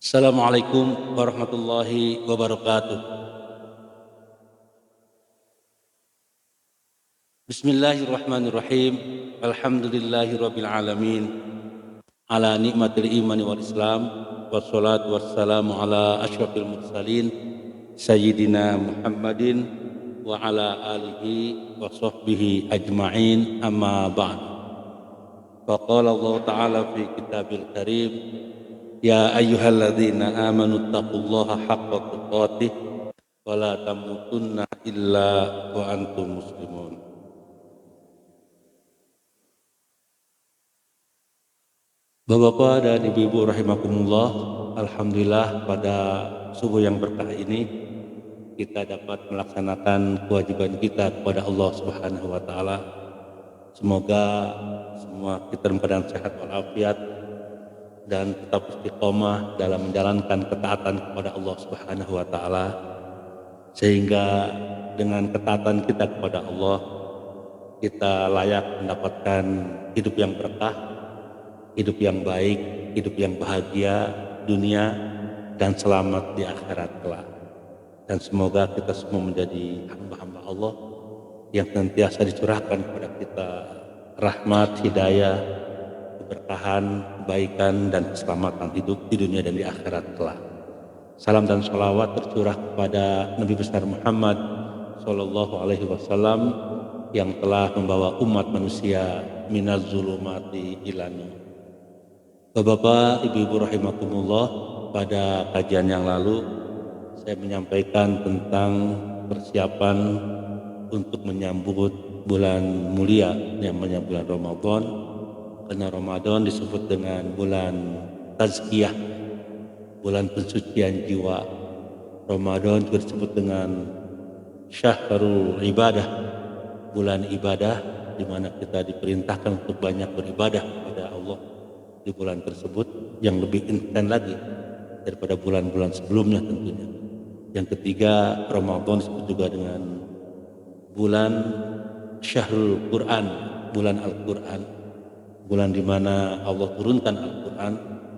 Assalamualaikum warahmatullahi wabarakatuh. Bismillahirrahmanirrahim. Alhamdulillahirabbil alamin. Ala nikmatil imani wal islam. Wassalatu wassalamu ala asyrafil mursalin sayyidina Muhammadin wa ala alihi wa sahbihi ajma'in, amma ba'd. Faqala Allah ta'ala fi kitabil karim, ya ayyuhalladzina amanu taqullaha haqqa tuqatih wa la tamutunna illa wa antum muslimun. Bapak-bapak dan ibu-ibu rahimakumullah, alhamdulillah pada subuh yang berkah ini kita dapat melaksanakan kewajiban kita kepada Allah Subhanahu wa taala. Semoga semua kita dalam keadaan sehat walafiat dan tetap istiqomah dalam menjalankan ketaatan kepada Allah Subhanahu wa taala, sehingga dengan ketaatan kita kepada Allah kita layak mendapatkan hidup yang berkah, hidup yang baik, hidup yang bahagia dunia dan selamat di akhirat kelak. Dan semoga kita semua menjadi hamba-hamba Allah yang senantiasa dicurahkan kepada kita rahmat, hidayah, keberkahan, kebaikan dan keselamatan hidup di dunia dan di akhirat kelak. Salam dan sholawat tercurah kepada Nabi besar Muhammad Sallallahu Alaihi Wasallam yang telah membawa umat manusia minaz zulumati ilan nur. Bapak-bapak, ibu-ibu rahimakumullah, pada kajian yang lalu saya menyampaikan tentang persiapan untuk menyambut bulan mulia yang namanya bulan Ramadan, karena Ramadan disebut dengan bulan tazkiyah, bulan pensucian jiwa. Ramadan juga disebut dengan syahrul ibadah, bulan ibadah, di mana kita diperintahkan untuk banyak beribadah kepada Allah di bulan tersebut yang lebih intens lagi daripada bulan-bulan sebelumnya tentunya. Yang ketiga, Ramadan disebut juga dengan bulan Syahrul Quran, bulan Al-Quran, bulan di mana Allah turunkan Al-Quran.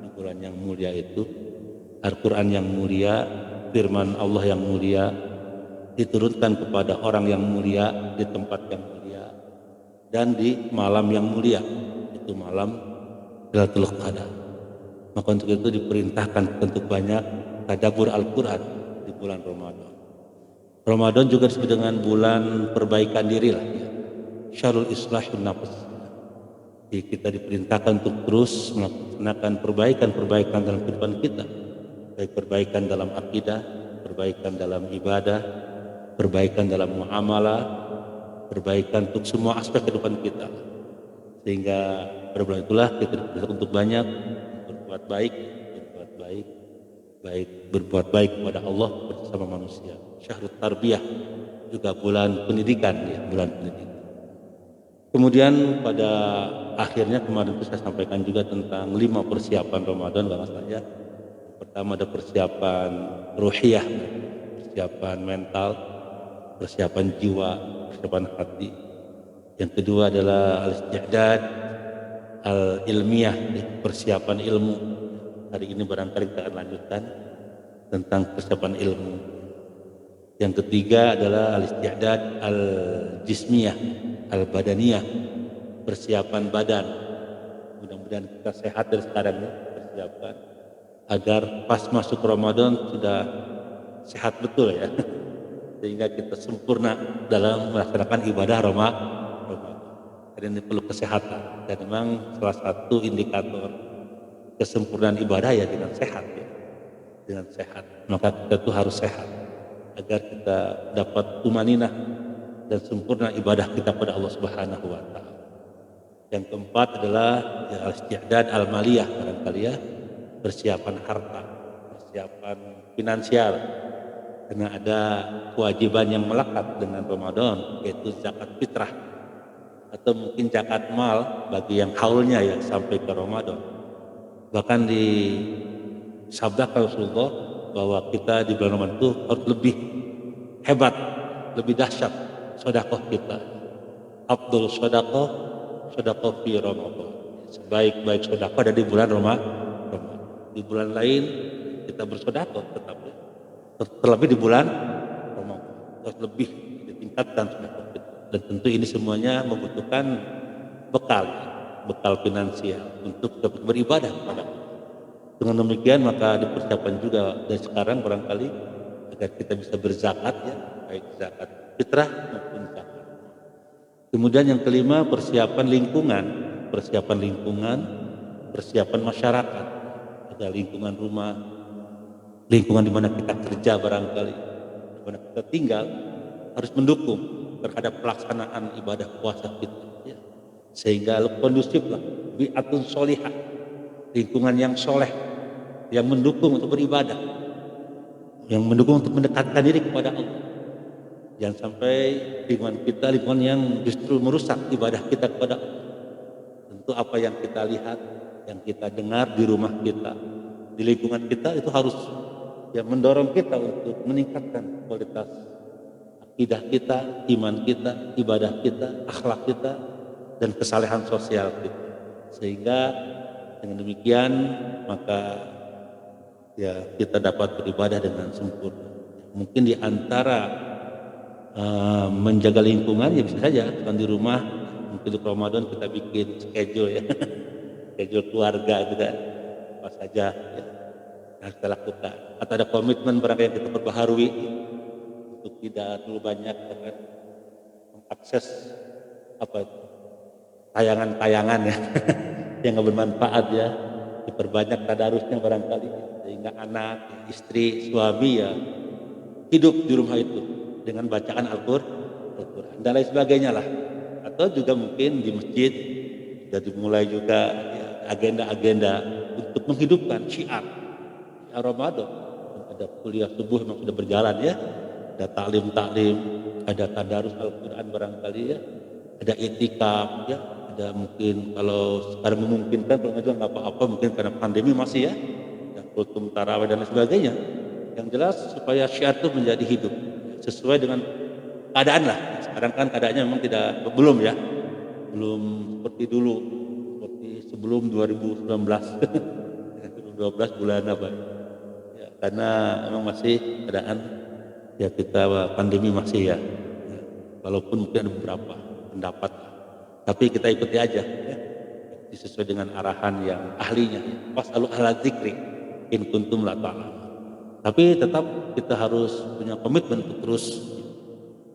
Di bulan yang mulia itu, Al-Quran yang mulia, firman Allah yang mulia diturunkan kepada orang yang mulia di tempat yang mulia dan di malam yang mulia, itu malam Lailatul Qadar. Maka untuk itu diperintahkan untuk banyak tadabbur Al-Quran di bulan Ramadan. Ramadan juga disebut dengan bulan perbaikan diri lah, ya. Syahrul islahun nafs. Jadi kita diperintahkan untuk terus melaksanakan perbaikan-perbaikan dalam kehidupan kita, baik perbaikan dalam akidah, perbaikan dalam ibadah, perbaikan dalam muamalah, perbaikan untuk semua aspek kehidupan kita. Sehingga pada bulan itulah kita diperintahkan untuk banyak berbuat baik, berbuat baik kepada Allah bersama manusia. Syahrul tarbiyah, juga bulan pendidikan, ya, bulan pendidikan. Kemudian pada akhirnya kemarin itu saya sampaikan juga tentang 5 persiapan Ramadan kalau saya. Pertama ada persiapan ruhiyah, persiapan mental, persiapan jiwa, persiapan hati. Yang kedua adalah al-isti'dad al-ilmiyah, persiapan ilmu. Hari ini barangkali kita akan lanjutkan tentang persiapan ilmu. Yang ketiga adalah al-isti'dad al-jismiyah, al-badaniyah, persiapan badan. Mudah-mudahan kita sehat dari sekarang ya, persiapan agar pas masuk Ramadan sudah sehat betul ya, sehingga kita sempurna dalam melaksanakan ibadah Ramadan. Karena ini perlu kesehatan, dan memang salah satu indikator kesempurnaan ibadah ya dengan sehat, ya. Dengan sehat, maka kita tuh harus sehat agar kita dapat tumaninah dan sempurna ibadah kita pada Allah Subhanahu wa taala. Yang keempat adalah ya, al-isti'dad al-maliyah, barangkali ya, persiapan harta, persiapan finansial. Karena ada kewajiban yang melekat dengan Ramadan, yaitu zakat fitrah atau mungkin zakat mal bagi yang haulnya ya sampai ke Ramadan. Bahkan di sabda Rasulullah bahwa kita di bulan Ramadan itu harus lebih hebat, lebih dahsyat sedekah kita. Abdul sedekah fi Ramadan. Sebaik-baik sedekah ada di bulan Ramadan. Di bulan lain kita bersedekah tetap ya. Terlebih di bulan Ramadan harus lebih ditingkatkan sedekah kita. Dan tentu ini semuanya membutuhkan bekal, bekal finansial untuk dapat beribadah kepada Allah. Dengan demikian maka dipersiapkan juga dari sekarang barangkali agar kita bisa berzakat ya, baik zakat fitrah maupun zakat. Kemudian yang kelima persiapan lingkungan, persiapan masyarakat, ada lingkungan rumah, lingkungan di mana kita kerja barangkali, di mana kita tinggal harus mendukung terhadap pelaksanaan ibadah puasa kita, ya. Sehingga kondusiflah bi'atun solihah, lingkungan yang soleh, yang mendukung untuk beribadah, yang mendukung untuk mendekatkan diri kepada Allah. Jangan sampai lingkungan kita lingkungan yang justru merusak ibadah kita kepada Allah. Tentu apa yang kita lihat, yang kita dengar di rumah kita, di lingkungan kita itu harus ya mendorong kita untuk meningkatkan kualitas akidah kita, iman kita, ibadah kita, akhlak kita, dan kesalehan sosial kita. Sehingga dengan demikian maka ya kita dapat beribadah dengan sempurna. Mungkin di antara menjaga lingkungan ya bisa saja kan di rumah, mungkin di Ramadan kita bikin schedule ya, schedule keluarga gitu kan, apa saja ya harus kita lakukan. Atau ada komitmen barangkali yang kita perbaharui untuk tidak terlalu banyak ya kan, mengakses apa tayangan-tayangan ya yang nggak bermanfaat ya, diperbanyak tadarusnya barangkali sehingga anak, istri, suami ya hidup di rumah itu dengan bacaan Al-Quran dan lain sebagainya lah. Atau juga mungkin di masjid sudah dimulai juga ya, agenda-agenda untuk menghidupkan syiar Ramadan. Ada kuliah subuh memang sudah berjalan ya, ada taklim, ada tadarus Al-Quran barangkali ya, ada itikaf ya, ada mungkin kalau sekarang memungkinkan kalau nggak nggak apa-apa mungkin karena pandemi masih ya kultum tarawih dan lain sebagainya. Yang jelas supaya syiar itu menjadi hidup sesuai dengan keadaan lah. Sekarang kan keadaannya memang belum seperti dulu, seperti sebelum 2019 2012 bulan apa ya, karena memang masih keadaan ya kita pandemi masih ya, walaupun mungkin ada beberapa pendapat tapi kita ikuti aja ya, sesuai dengan arahan yang ahlinya ya. Fasalu ahla dzikri in kuntum la ta'lamun. Tapi tetap kita harus punya komitmen untuk terus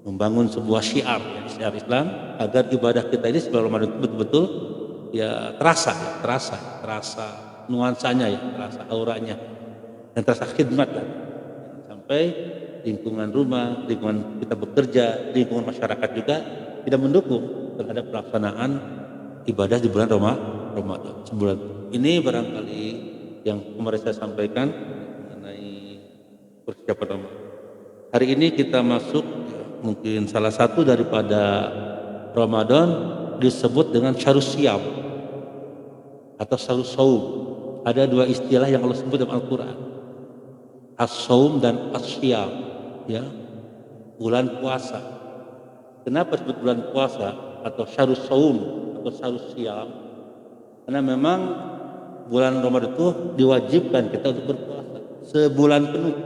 membangun sebuah syiar ya, syiar Islam agar ibadah kita ini sebelum Ramadan itu betul-betul ya terasa nuansanya ya, terasa auranya dan terasa khidmat lah. Sampai lingkungan rumah, lingkungan kita bekerja, lingkungan masyarakat juga tidak mendukung terhadap pelaksanaan ibadah di bulan Ramadan. Sebulan ini barangkali yang kemarin saya sampaikan mengenai persiapan Ramadan. Hari ini kita masuk mungkin salah satu daripada Ramadan disebut dengan Syahrus Syiyam atau Syahrus Shaum. Ada dua istilah yang Allah sebut dalam Al-Quran, As-Shaum dan As-Syiyam ya, bulan puasa. Kenapa disebut bulan puasa atau Syahrus Shaum atau Syahrus Syiyam? Karena memang bulan Ramadan itu diwajibkan kita untuk berpuasa sebulan penuh.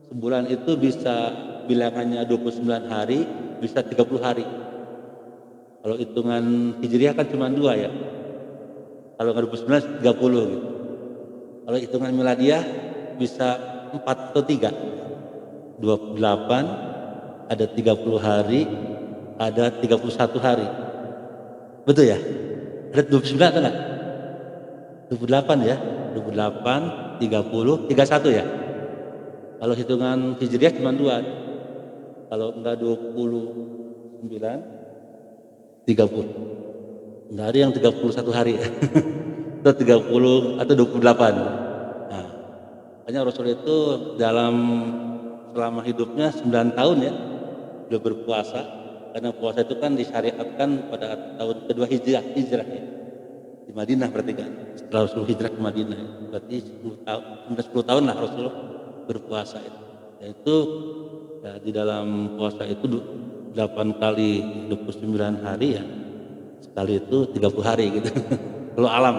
Sebulan itu bisa bilangannya 29 hari, bisa 30 hari. Kalau hitungan Hijriah kan cuma 2 ya. Kalau nggak 29, 30 gitu. Kalau hitungan Miladiah bisa 4 atau 3. 28, ada 30 hari, ada 31 hari. Betul ya? Ada 29 atau enggak? 28 ya? 28, 30, 31 ya? Kalau hitungan Hijriah cuma 2. Kalau enggak 29, 30. Enggak ada yang 31 hari ya. Atau 30 atau 28. Nah, makanya Rasul itu selama hidupnya 9 tahun ya sudah berpuasa, karena puasa itu kan disyariatkan pada tahun kedua hijrah ya. Di Madinah berarti kan setelah Rasul hijrah ke Madinah ya. Berarti 10 tahun lah Rasul berpuasa itu. Yaitu ya, di dalam puasa itu 8 kali 29 hari ya, sekali itu 30 hari gitu. Kalau alam.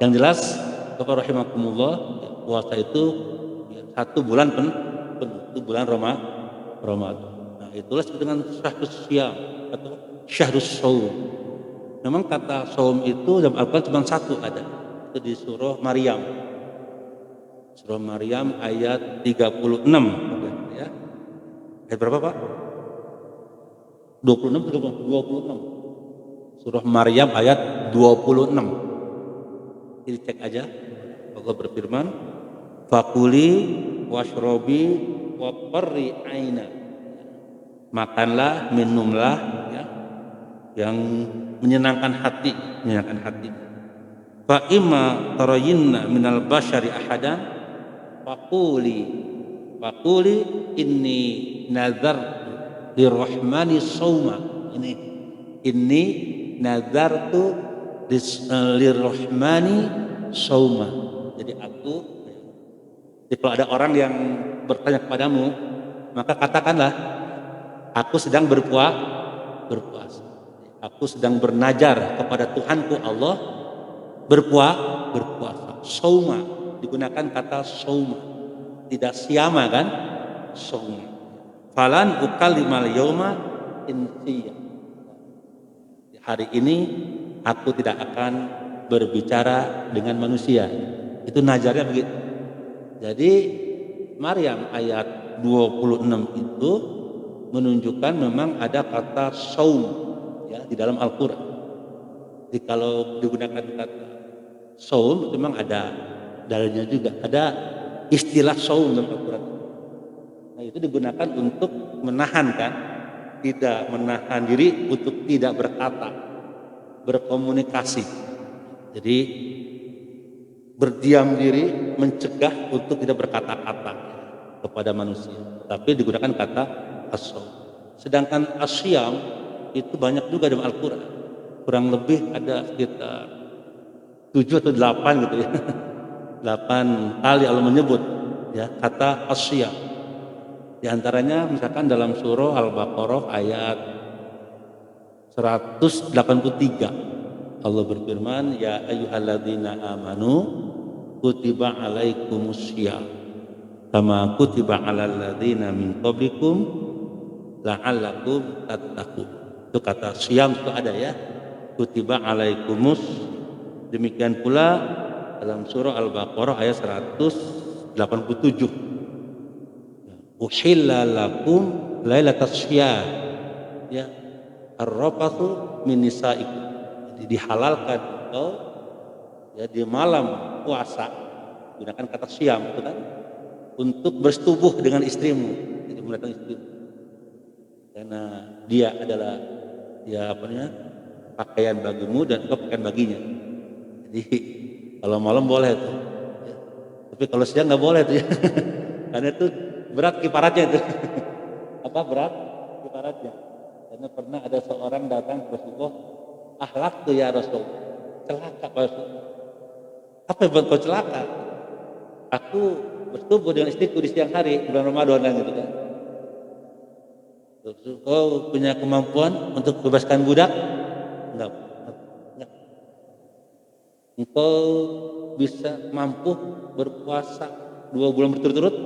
Yang jelas Bapak rahimakumullah, puasa itu ya, 1 bulan penuh, itu bulan Ramadan. Nah, itulah disebut dengan syahrus syam atau syahrus shaum. Memang kata shaum itu dalam Al-Quran cuma satu ada, itu di surah Maryam. Surah Maryam ayat 36 ya. Ayat berapa Pak? 26 atau 26? Surah Maryam ayat 26. Jadi cek aja. Allah berfirman, "Fakuli washrobi wa qarri aina." Makanlah, minumlah ya, yang menyenangkan hati. Fa imma tarayinna minal basyari ahadan Fakuli inni nazartu lirrahmani sauma. Ini nazartu lirrahmani sauma. Jadi kalau ada orang yang bertanya kepadamu, maka katakanlah, aku sedang berpuasa. Aku sedang bernazar kepada Tuhanku Allah berpuasa. Sauma digunakan kata sauma, tidak siyama kan? Sauma. Falan ukalimal yauma insiya. Hari ini aku tidak akan berbicara dengan manusia. Itu nazarnya begitu. Jadi Maryam ayat 26 itu menunjukkan memang ada kata saum ya di dalam Al-Qur'an. Jadi kalau digunakan kata saum memang ada dalilnya juga, ada istilah saum dalam Al-Quran. Nah, itu digunakan untuk menahan kan, tidak menahan diri untuk tidak berkata, berkomunikasi. Jadi berdiam diri, mencegah untuk tidak berkata-kata kepada manusia. Tapi digunakan kata as-saum. Sedangkan asyam itu banyak juga dalam Al-Quran. Kurang lebih ada sekitar 7 atau 8 gitu ya. 8 kali Allah menyebut ya kata asyam. Di antaranya misalkan dalam surah Al-Baqarah ayat 183 Allah berfirman, ya ayyuhalladzina amanu kutiba alaikumussyam kama kutiba alal ladzina min qablikum la'allakum tattaqun. Itu kata syam itu ada ya, kutiba alaikumus. Demikian pula dalam surah Al-Baqarah ayat 187, uhilla lakum lailatas syam ya ar-rafathu min nisaikum. Jadi dihalalkan engkau ya di malam puasa, gunakan kata syam itu kan, untuk bersetubuh dengan istrimu. Jadi mendatang istrimu karena dia adalah ya apa namanya pakaian bagimu dan engkau pakaian baginya. Jadi kalau malam boleh tuh ya. Tapi kalau siang nggak boleh tuh ya. Karena itu berat kifaratnya itu. Apa berat kifaratnya? Karena pernah ada seorang datang ke Rasulullah, ahlak tuh ya Rasul, celaka Pak Rasul. Apa yang buat kau celaka? Aku bertubuh dengan istriku di siang hari bulan Ramadan kan gitu kan. Kau punya kemampuan untuk bebaskan budak? Enggak. Engkau bisa mampu berpuasa 2 bulan berturut-turut?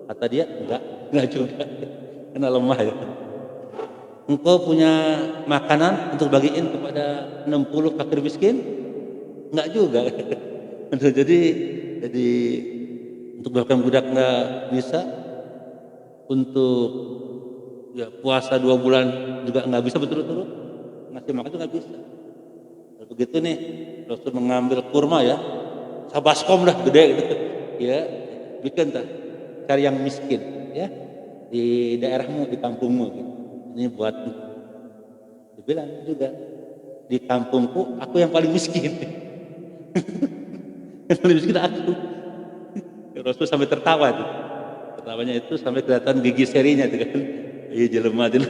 Kata dia, enggak juga. Karena lemah ya. Engkau punya makanan untuk bagiin kepada 60 fakir miskin? Enggak juga. Jadi untuk bahkan budak enggak bisa, untuk ya puasa 2 bulan juga enggak bisa berturut-turut, ngasih makan juga enggak bisa. Kalau begitu nih Rasul mengambil kurma ya, sabaskom dah gede gitu ya, bikin cari yang miskin ya di daerahmu, di kampungmu gitu. Ini buat dibilang juga di kampungku aku yang paling miskin. Yang paling miskin aku. Rasul sampai tertawa tuh. Tertawanya itu sampai kelihatan gigi serinya tuh kan. Iya jelema tuh.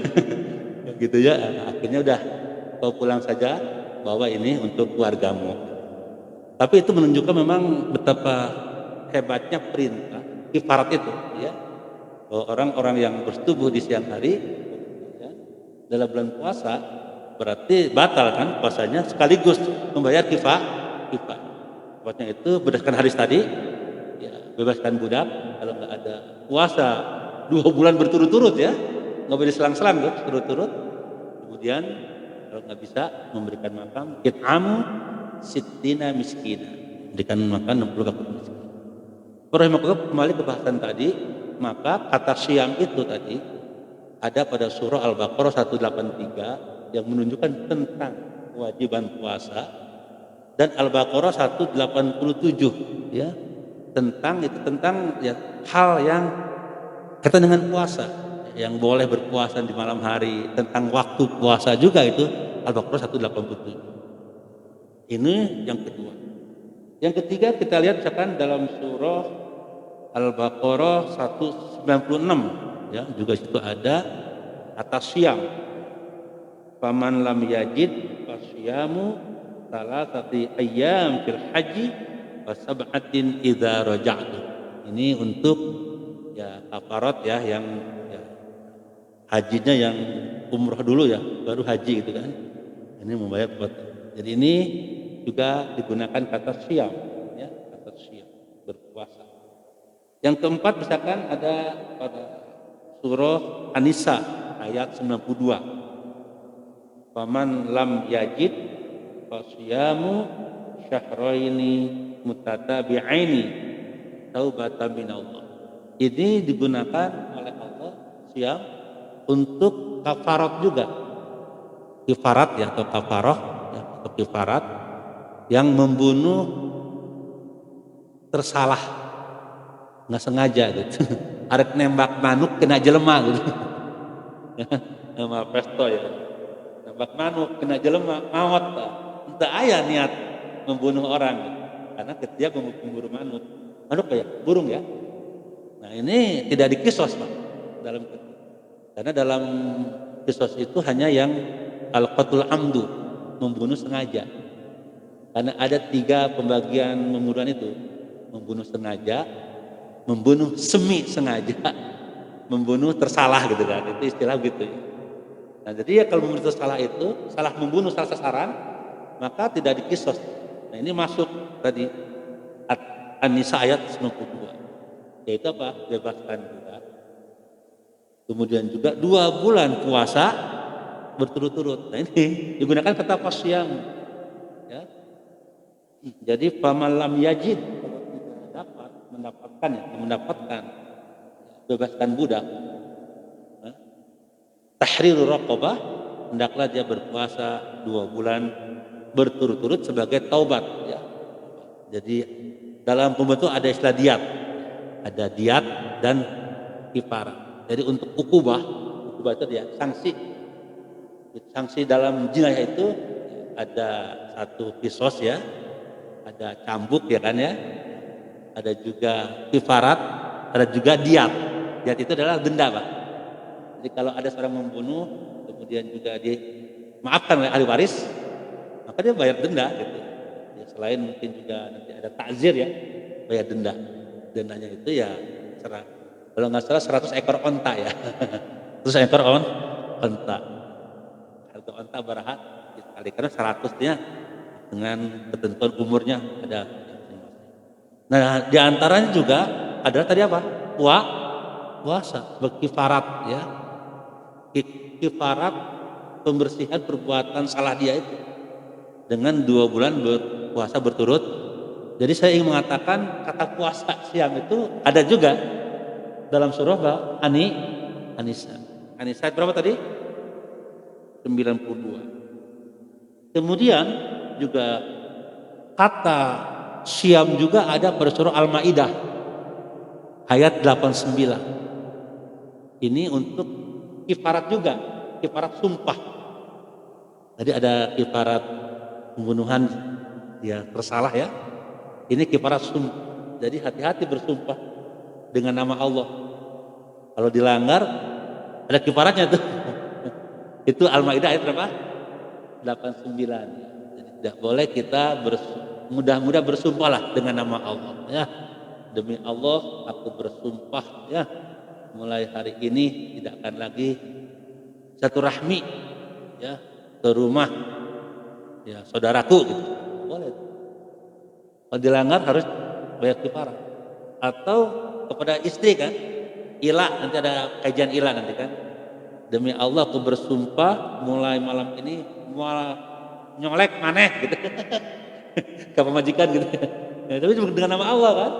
Gitu ya. Akhirnya udah kau pulang saja, bawa ini untuk keluargamu. Tapi itu menunjukkan memang betapa hebatnya perintah kifarat itu ya. Bahwa orang-orang yang bersetubuh di siang hari ya, dalam bulan puasa berarti batal kan puasanya, sekaligus membayar kifat. Kifatnya itu berdasarkan hadis tadi ya, bebaskan budak. Kalau nggak ada puasa 2 bulan berturut-turut ya, nggak boleh selang-selang tuh, berturut-turut. Kemudian kalau nggak bisa memberikan makan, it'amu sittina miskina, berikan makan 60 fakir miskin. Rahimahullah, kembali ke bahasan tadi, maka kata siam itu tadi ada pada surah Al-Baqarah 183 yang menunjukkan tentang kewajiban puasa, dan Al-Baqarah 187 ya tentang ya hal yang kaitan dengan puasa, yang boleh berpuasa di malam hari, tentang waktu puasa juga itu Al-Baqarah 187. Ini yang kedua. Yang ketiga kita lihat misalkan dalam surah Al-Baqarah 196 ya, juga situ ada atas siam. Faman lam yajid fasyamu salasati ayyam fil haji wa sab'atin idza raja'tum. Ini untuk ya kafarat ya, yang ya, hajinya yang umroh dulu ya, baru haji gitu kan. Ini membayar buat. Jadi ini juga digunakan kata siam ya, kata siam, berpuasa. Yang keempat misalkan ada pada surah An-Nisa ayat 92. Faman lam yajid fasyamu syahraini mutatabi'aini taubatan minallah. Ini digunakan oleh Allah siam untuk kafarat juga. Kifarat ya, atau kafarah ya, atau kifarat yang membunuh tersalah, nggak sengaja gitu. Arek nembak manuk kena jelema gitu. Nama pesto ya. Nembak manuk kena jelema maut. Entah aya niat membunuh orang gitu. Karena dia memburu manuk. Manuk ya, burung ya. Nah ini tidak dikisos Pak dalam, karena dalam kisos itu hanya yang al-qatul amdu, membunuh sengaja. Karena ada 3 pembagian pembunuhan itu, membunuh sengaja, membunuh semi sengaja, membunuh tersalah gitu kan, itu istilah gitu ya. Nah jadi ya kalau membunuh tersalah itu, salah membunuh salah sasaran, maka tidak dikisos. Nah ini masuk tadi An-Nisa ayat 92, yaitu apa? Bebaskan budak. Kemudian juga 2 bulan puasa berturut-turut. Nah ini digunakan kata pasyam ya. Jadi famalam yajid, kalau tidak dapat mendapatkan bebaskan budak, tahriru raqabah, hendaklah dia berpuasa 2 bulan berturut-turut sebagai taubat ya. Jadi dalam pembentuk ada istilah diat, ada diat dan kifarah. Jadi untuk ukubah itu dia sanksi dalam jinayah itu ada 1 kisos ya, ada cambuk ya kan ya, ada juga kifarat, ada juga diat. Diat itu adalah denda Pak. Jadi kalau ada seorang membunuh kemudian juga dimaafkan oleh ahli waris, maka dia bayar denda gitu. Ya, selain mungkin juga nanti ada takzir ya, bayar denda. Dendanya itu ya kalau nggak salah 100 ekor onta ya. 100 ekor onta. Harga onta baraha dikalikan 100-nya dengan ketentuan umurnya ada. Nah, di antaranya juga adalah tadi apa? Puasa berkifarat ya. Kifarat pembersihan perbuatan salah dia itu dengan 2 bulan berpuasa berturut. Jadi saya ingin mengatakan kata puasa siang itu ada juga dalam surah An-Nisa. An-Nisa berapa tadi? 92. Kemudian juga kata siam juga ada pada surah Al-Maidah ayat 89. Ini untuk kifarat juga, kifarat sumpah. Jadi ada kifarat pembunuhan ya tersalah ya. Ini kifarat sumpah. Jadi hati-hati bersumpah dengan nama Allah. Kalau dilanggar ada kifaratnya tuh. Itu Al-Maidah ayat berapa? 89. Jadi tidak boleh kita mudah-mudah bersumpahlah dengan nama Allah ya. Demi Allah aku bersumpah ya, mulai hari ini tidak akan lagi satu rahmi ya ke rumah ya saudaraku gitu. Boleh. Kalau dilanggar harus bayar kifarah. atau kepada istri kan, ila, nanti ada kajian ila nanti kan. Demi Allah aku bersumpah mulai malam ini mau nyolek maneh gitu. Ke pemajikan gitu. Ya, tapi dengan nama Allah kan.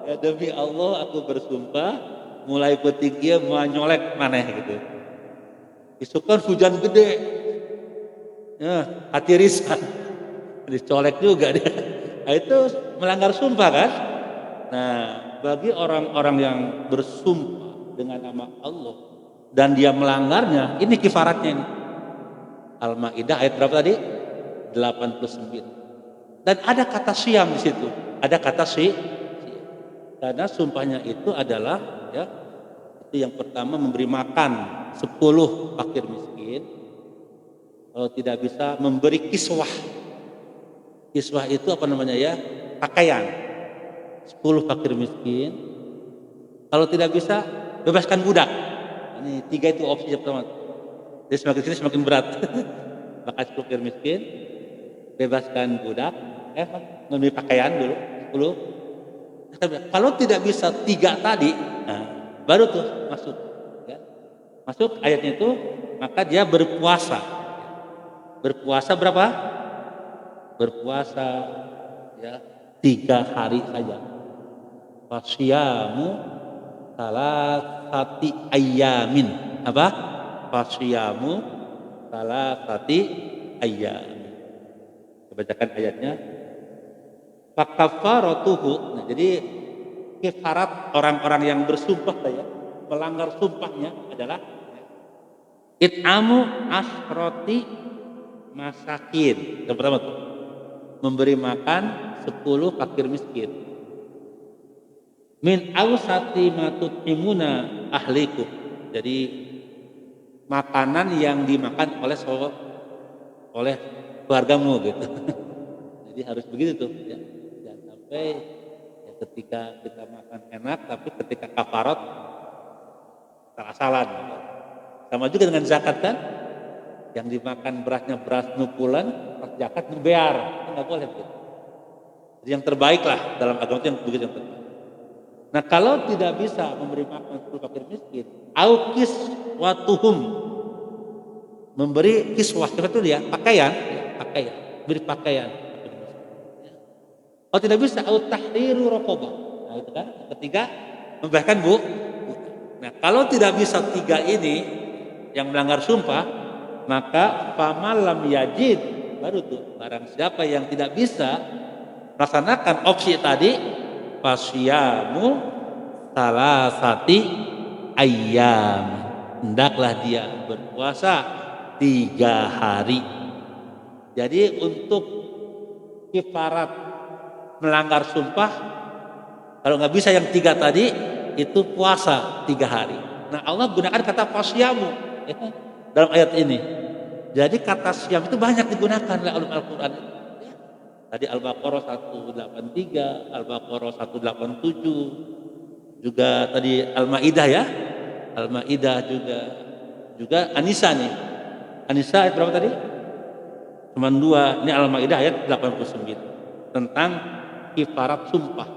Ya, demi Allah aku bersumpah mulai petik dia mau nyolek maneh gitu. Besok kan hujan gede. Ya, hati riskan. Dicolek juga dia. Nah, itu melanggar sumpah kan. Nah, bagi orang-orang yang bersumpah dengan nama Allah dan dia melanggarnya, ini kifaratnya ini. Al-Maidah ayat berapa tadi? 89. Dan ada kata siam di situ. Ada kata karena sumpahnya itu adalah ya, itu yang pertama memberi makan 10 fakir miskin. Kalau tidak bisa memberi kiswah. Kiswah itu apa namanya ya? Pakaian. 10 fakir miskin. Kalau tidak bisa bebaskan budak. Ini 3 itu opsi yang pertama. Jadi semakin sini semakin berat. Maka 10 fakir miskin, bebaskan budak, memberi pakaian dulu 10. Kalau tidak bisa 3 tadi, nah, baru tuh masuk. Ya. Masuk ayatnya itu, maka dia berpuasa. Berpuasa berapa? Berpuasa ya 3 hari saja. Fasyamu salasati ayyamin. Apa? Fasyamu salasati ayyamin. Bacakan ayatnya. Fakafaratuhu. Nah, jadi kifarat orang-orang yang bersumpah ya, melanggar sumpahnya adalah it'amu asroti masakin. Yang pertama tuh, memberi makan 10 fakir miskin. Min awsati matut'imuna ahliku. Jadi makanan yang dimakan oleh keluargamu gitu. Jadi harus begitu tuh ya. Jangan sampai ya, ketika kita makan enak tapi ketika kafarat salah-salah. Sama juga dengan zakat kan, yang dimakan berasnya beras nukulan, pas zakat nubear, itu nggak boleh begitu. Jadi yang terbaik lah dalam agama itu yang begitu yang terbaik. Nah kalau tidak bisa memberi makan 10 fakir miskin, aukis watuhum, memberi kiswah itu dia pakaian, beri pakaian. Kalau tidak bisa, au tahriru raqabah. Nah itu kan ketiga membebaskan bu. Nah kalau tidak bisa 3 ini yang melanggar sumpah, maka famalam yajid, baru tuh barang siapa yang tidak bisa melaksanakan opsi tadi, fasyamu salasati ayyam, hendaklah dia berpuasa 3 hari. Jadi untuk kifarat melanggar sumpah, kalau nggak bisa yang 3 tadi, itu puasa 3 hari. Nah Allah gunakan kata fasyamu ya, dalam ayat ini. Jadi kata syam itu banyak digunakan oleh Al-Quran. Tadi Al-Baqarah 183, Al-Baqarah 187, juga tadi Al-Maidah ya, Al-Maidah juga An-Nisa nih. An-Nisa ayat berapa tadi? Cuma 2. Ini Al-Maidah ayat 89 tentang kifarat sumpah.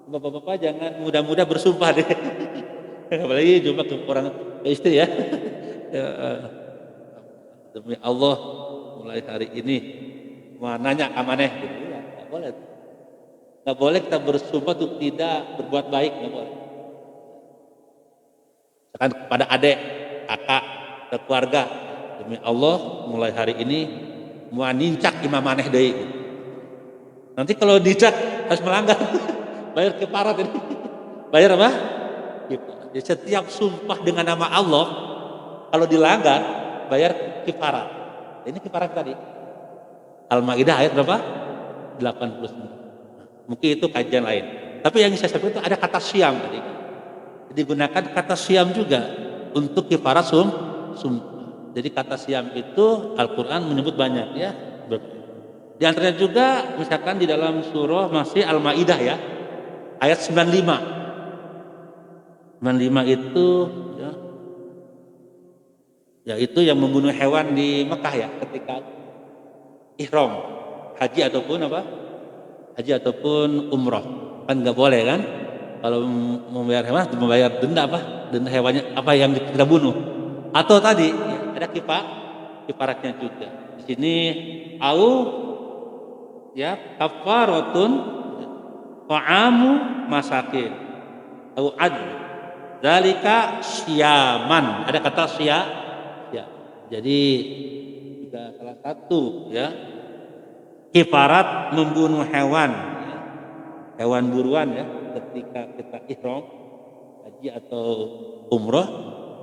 Bapak-bapak jangan mudah-mudah bersumpah deh. Apalagi jumpa ke orang ke istri ya. Demi Allah mulai hari ini mau nanya amaneh gitu ya, nggak boleh kita bersumpah untuk tidak berbuat baik, nggak boleh. Misalkan kepada adik, kakak, ke keluarga, demi Allah mulai hari ini mau nincak imam maneh deui. Nanti kalau dicak harus melanggar, bayar kifarat ini. Bayar apa? Jadi setiap sumpah dengan nama Allah kalau dilanggar bayar kifarat. Ini kifarat tadi. Al-Maidah ayat berapa? 89. Mungkin itu kajian lain. Tapi yang saya sampaikan itu ada kata syam tadi. Digunakan kata syam juga untuk kifarat sumpah. Jadi kata syam itu Al-Quran menyebut banyak ya. Di antaranya juga misalkan di dalam surah masih Al-Maidah ya, ayat 95. 95 itu ya itu yang membunuh hewan di Mekah ya, ketika ihram haji ataupun apa? Haji ataupun umroh. Kan nggak boleh kan? Kalau membayar hewan, membayar denda apa? Denda hewannya apa yang kita bunuh. Atau tadi ya, ada kifaratnya juga. Di sini au ya kafaratun ta'amu masakin au adl. Dzalika syaman. Ada kata ya. Jadi juga salah satu ya kifarat membunuh hewan ya. Hewan buruan ya ketika kita ihram haji atau umroh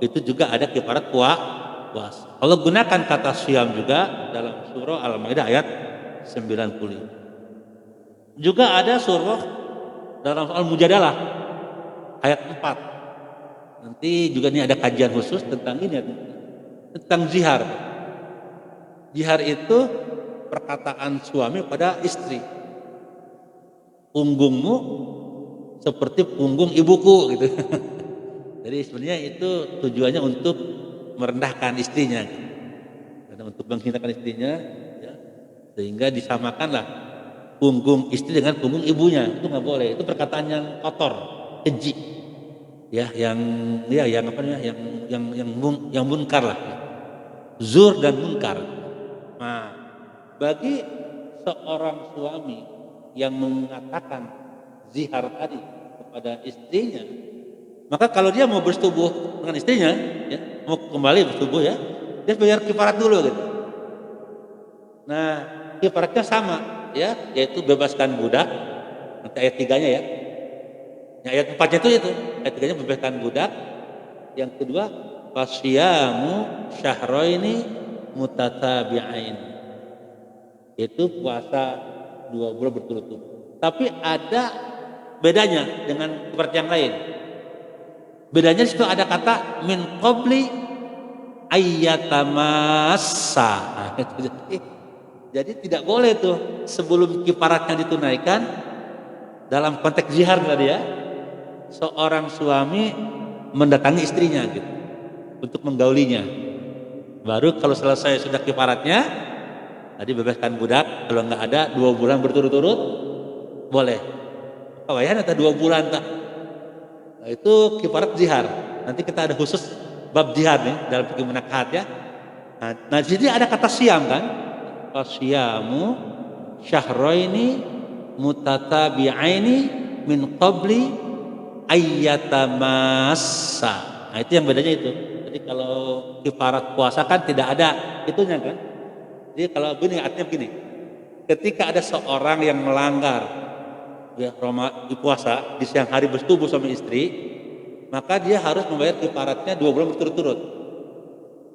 itu juga ada kifarat puasa. Allah gunakan kata syam juga dalam surah Al-Maidah ayat 90. Juga ada surah dalam Al-Mujadalah ayat 4. Nanti juga ini ada kajian khusus tentang ini tentang zihar. Zihar itu perkataan suami pada istri. Punggungmu seperti punggung ibuku gitu. Jadi sebenarnya itu tujuannya untuk merendahkan istrinya, gitu. Karena untuk menghinakan istrinya, ya, sehingga disamakanlah punggung istri dengan punggung ibunya. Itu nggak boleh. Itu perkataan yang kotor, keji, ya, yang apa namanya, yang munkar lah, zur dan munkar. Nah, bagi seorang suami yang mengatakan zihar tadi kepada istrinya, maka kalau dia mau bersetubuh dengan istrinya, ya, mau kembali bersetubuh ya, dia bayar kifarat dulu gitu. Nah, kifaratnya sama ya, yaitu bebaskan budak. Nanti ayat 3-nya ya. Yang ayat 4-nya itu. Ayat 3-nya bebaskan budak. Yang kedua, fasyamu syahraini mutatabi'ain. Itu puasa 2 bulan berturut-turut. Tapi ada bedanya dengan kifarat yang lain. Bedanya di situ ada kata min qabli ayyatamassa. Jadi tidak boleh tuh sebelum kifaratnya ditunaikan dalam konteks zihar tadi ya, seorang suami mendatangi istrinya gitu untuk menggaulinya. Baru kalau selesai sudah kifaratnya, tadi bebaskan budak, kalau nggak ada 2 bulan berturut-turut boleh. Kawayan atau 2 bulan tak? Nah, itu kifarat zihar. Nanti kita ada khusus bab zihar nih dalam fikih munakahat ya. Nah, di sini ada kata siam kan? Fasyamu syahraini mutatabi'aini min qabli ayyatamassa. Nah, itu yang bedanya itu. Jadi kalau kifarat puasa kan tidak ada itunya kan. Jadi kalau begini artinya begini. Ketika ada seorang yang melanggar ya puasa di siang hari bersetubuh sama istri, maka dia harus membayar kifaratnya 2 bulan berturut-turut.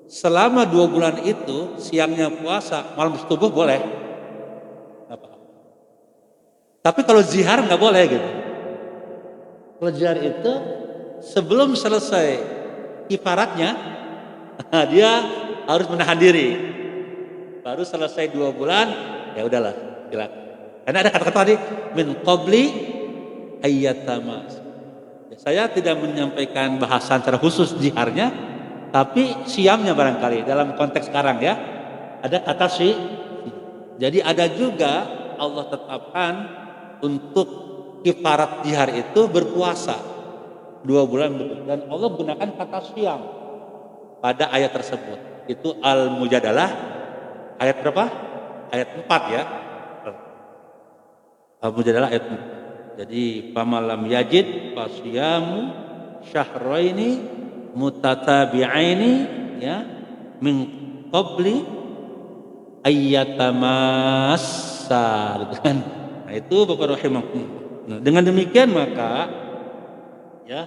Selama 2 bulan itu siangnya puasa, malam bersetubuh boleh. Apa? Tapi kalau zihar nggak boleh gitu. Kalau zihar itu sebelum selesai kifaratnya dia harus menahan diri. Baru selesai 2 bulan ya udahlah, silakan. Karena ada kata-kata tadi min qabli ayyatamas. Ya, saya tidak menyampaikan bahasan secara khusus ziharnya, tapi siamnya barangkali dalam konteks sekarang ya. Ada kata si. Jadi ada juga Allah tetapkan untuk kifarat zihar itu berpuasa 2 bulan betul. Dan Allah gunakan kata siam pada ayat tersebut. Itu Al-Mujadalah ayat berapa? Ayat 4 ya. Al-Mujadalah ayat 4. Jadi pamalam yajid fasyamu syahraini mutatabi'aini ya min qabli ayyatamassa gitu kan. Nah, itu Bapak rahimakumullah. Nah, dengan demikian maka ya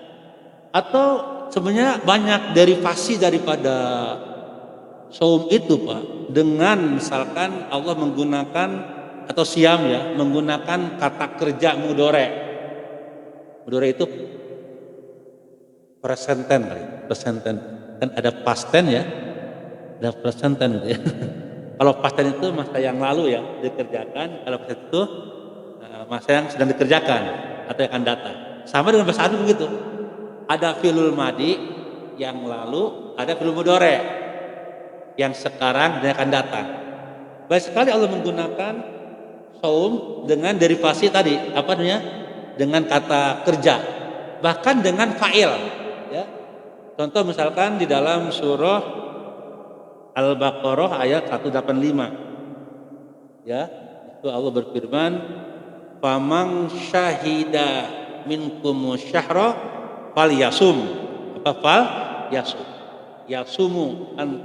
atau sebenarnya banyak derivasi daripada saum itu Pak, dengan misalkan Allah menggunakan atau siam ya menggunakan kata kerja mudore. Mudore itu present tense kan ada past tense ya, ada present tense gitu ya. Kalau past tense itu masa yang lalu ya dikerjakan, kalau present itu masa yang sedang dikerjakan atau yang akan datang. Sama dengan bahasa Arab begitu. Ada fi'lul madi yang lalu, ada fi'lul mudhari yang sekarang dan akan datang. Baik sekali Allah menggunakan saum dengan derivasi tadi, apa namanya? Dengan kata kerja. bahkan dengan fa'il, ya. Contoh misalkan di dalam surah Al-Baqarah ayat 185, ya, itu Allah berfirman, "Faman syahida minkum syahra falyasum." Apa fal? Yasum. Yasumu an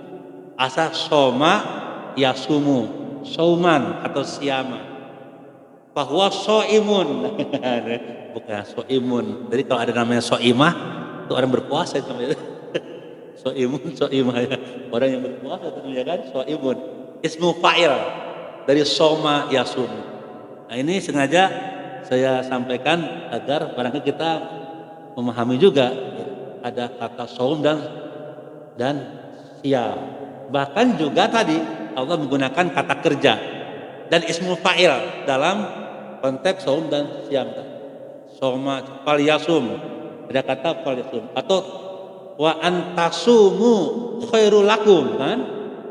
asa soma yasumu, sauman atau siama. Bahwa soimun, bukan soimun. Jadi kalau ada namanya soimah, itu orang berpuasa itu namanya. Soimun, soimah ya. Orang yang berpuasa itu namanya kan soimun. Ismu fa'il dari soma yasum. Nah ini sengaja saya sampaikan agar barangkali kita memahami juga, ya, ada kata saum dan siam. Bahkan juga tadi Allah menggunakan kata kerja dan ismu fa'il dalam konteks saum dan siam. Soma falyasum, ada kata falyasum, atau wa antasumu khairul lakum, kan?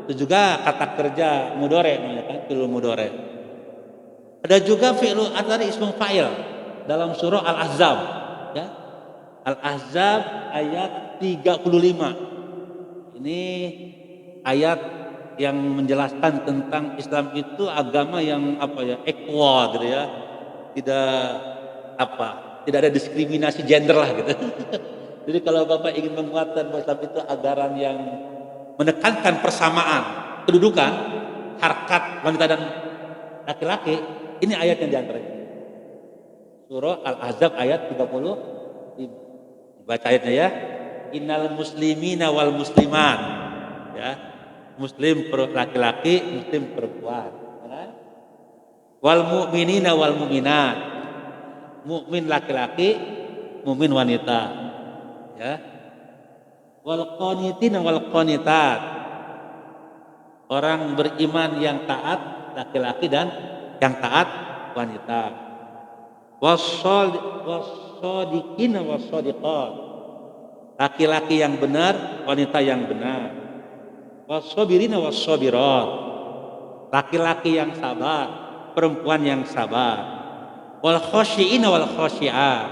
Itu juga kata kerja mudhari namanya kan, fi'il mudhari. Ada juga fi'il tadi ismu fa'il dalam surah Al-Ahzab, ya. Al-Ahzab ayat 35. Ini ayat yang menjelaskan tentang Islam itu agama yang apa ya, equal gitu ya. Tidak ada diskriminasi gender lah gitu. Jadi kalau Bapak ingin menguatkan bahwa Islam itu ajaran yang menekankan persamaan kedudukan harkat wanita dan laki-laki, ini ayat yang diantaranya. Surah Al-Ahzab ayat 30. Baca ayatnya ya. Innal muslimina wal muslimat, ya. Muslim laki-laki, muslim perempuan, ya. Wal mu'minina wal mu'minat, mukmin laki-laki, mukmin wanita, ya. Wal qanitina wal qanitat, orang beriman yang taat laki-laki dan yang taat wanita. Wassadiqina wassadiqat, laki-laki yang benar, wanita yang benar. Wassabirina wassabirat, laki-laki yang sabar, perempuan yang sabar. Wal khasyiina wal khasyiat,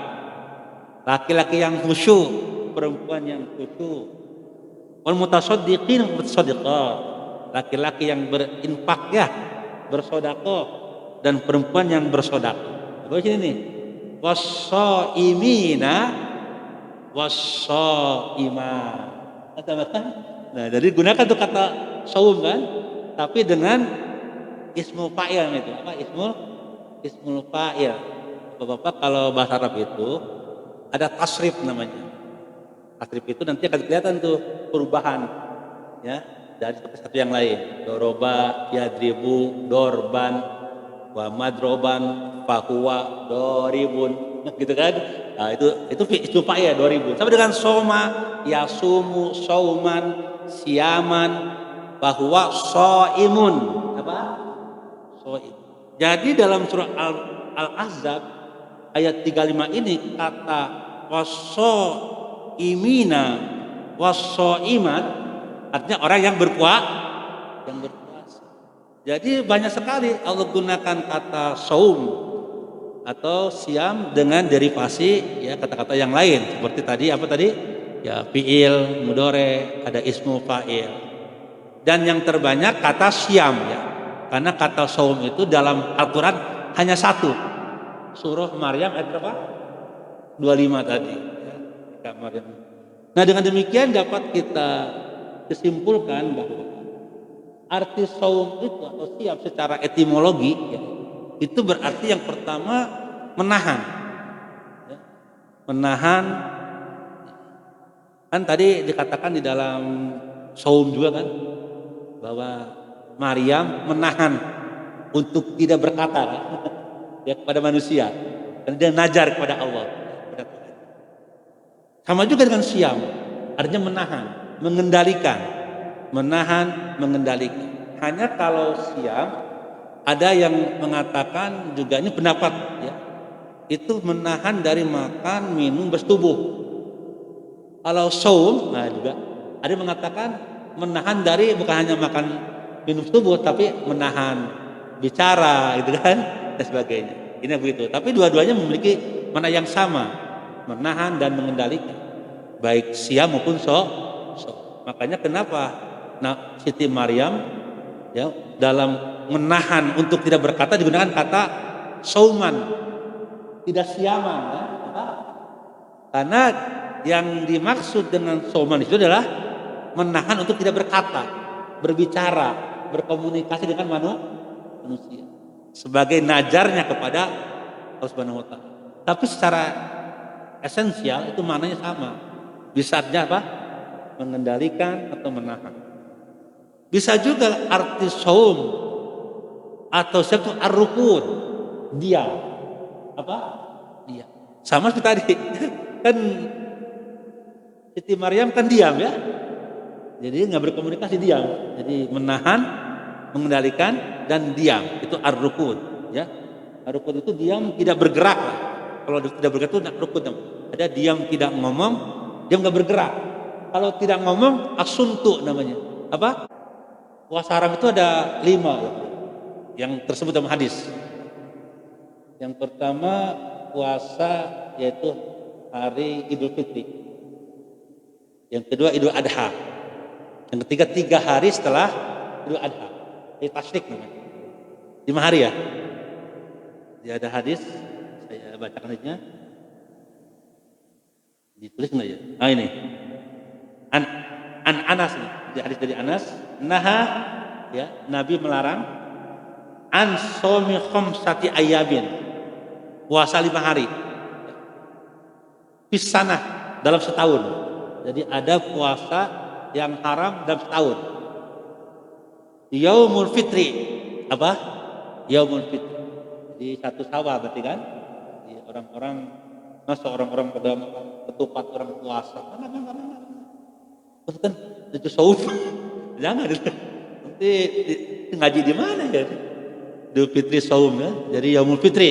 laki-laki yang khusyuk, perempuan yang khusyuk. Wal mutasaddiqina wal mutasaddiqat, laki-laki yang berinfak, ya, bersedekah, dan perempuan yang bersedekah. Baca sini nih. Wassaimina wassaimat. Nah, jadi gunakan tuh kata saum kan, tapi dengan ismul fa'il itu. Apa ismul fa'il? Bapak kalau bahasa Arab itu ada tasrif namanya. Tasrif itu nanti akan kelihatan tuh perubahan, ya, dari satu yang lain. Doroba, yadribu, dorban, wa madroban, fahuwa, doribun, gitu kan? Nah, itu ismu fa'il 2000. Sama dengan soma, yasumu, sauman, siaman, bahwa soimun, apa? Soim. Jadi dalam surah Al-Ahzab ayat 35 ini kata wasoimina, wasoimat artinya orang yang berpuasa. Jadi banyak sekali Allah gunakan kata saum atau siam dengan derivasi, ya, kata-kata yang lain seperti tadi apa tadi? Ya, fi'il mudhari, ada ismu fa'il. Dan yang terbanyak kata siam, ya. Karena kata saum itu dalam Al-Qur'an hanya satu. Surah Maryam ayat berapa? 25 tadi, ya. Maryam. Nah, dengan demikian dapat kita kesimpulkan bahwa arti saum itu atau siam secara etimologi, ya, itu berarti yang pertama menahan, ya. Menahan, kan tadi dikatakan di dalam saum juga kan bahwa Maryam menahan untuk tidak berkata, ya, kepada manusia, dan dia najar kepada Allah. Sama juga dengan siam, artinya menahan, mengendalikan. Menahan, mengendalikan. Hanya kalau siam ada yang mengatakan juga, ini pendapat, ya, itu menahan dari makan, minum, bersetubuh. Kalau saum, nah juga ada yang mengatakan menahan dari bukan hanya makan, minum, bersetubuh, tapi menahan bicara, gitu kan, dan sebagainya. Ini begitu. Tapi dua-duanya memiliki mana yang sama, menahan dan mengendalikan, baik siam maupun so. Makanya kenapa Siti Maryam ya dalam menahan untuk tidak berkata digunakan kata sauman, tidak siaman ya. Karena yang dimaksud dengan sauman itu adalah menahan untuk tidak berkata, berbicara, berkomunikasi dengan manusia sebagai najarnya kepada Allah Subhanahu wa taala. Tapi secara esensial itu maknanya sama. Bisa artinya apa? Mengendalikan atau menahan. Bisa juga arti saum atau satu ar-rukun, diam. Apa? Diam. Sama seperti tadi. Kan Siti Maryam kan diam ya. Jadi nggak berkomunikasi, diam. Jadi menahan, mengendalikan dan diam. Itu ar-rukun ya. Ar-rukun itu diam, tidak bergerak. Kalau tidak bergerak itu rukun. Ada diam tidak ngomong, diam nggak bergerak. Kalau tidak ngomong asuntu namanya. Apa? Puasa haram itu ada 5 ya, yang tersebut dalam hadis. Yang pertama puasa yaitu hari Idul Fitri. Yang kedua Idul Adha. Yang ketiga 3 hari setelah Idul Adha. Ini tasyrik namanya. 5 hari ya. Dia ada hadis, saya bacakan hadisnya. Ditulis nggak ya? Ah ini. An Anas nih. Di hadis dari Anas, naha ya, Nabi melarang an shaumi khamsati ayamin. Puasa 5 hari. Fisanah dalam setahun. Jadi ada puasa yang haram dalam setahun. Yaumul Fitri. Apa? Yaumul Fitri. Di 1 Syawal berarti kan? Di orang-orang, masa orang-orang pada ketupat orang puasa. Terus kan itu saum. Jangan nanti ngaji di mana ya? Idul Fitri saum ya. Jadi Yaumul Fitri.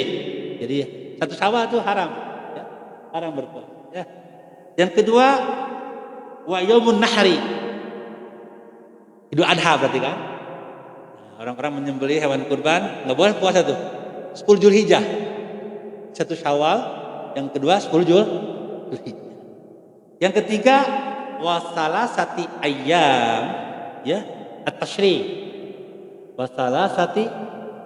Jadi 1 Syawal itu haram ya. Haram berpuasa ya. Yang kedua wa yaumun nahri. Idul Adha berarti kan? Nah, orang-orang menyembelih hewan kurban nggak boleh puasa tuh. 10 Zulhijjah. 1 Syawal, yang kedua 10 Zulhijjah. Yang ketiga wasalasati ayyam ya at-tasyrik. Wasalasati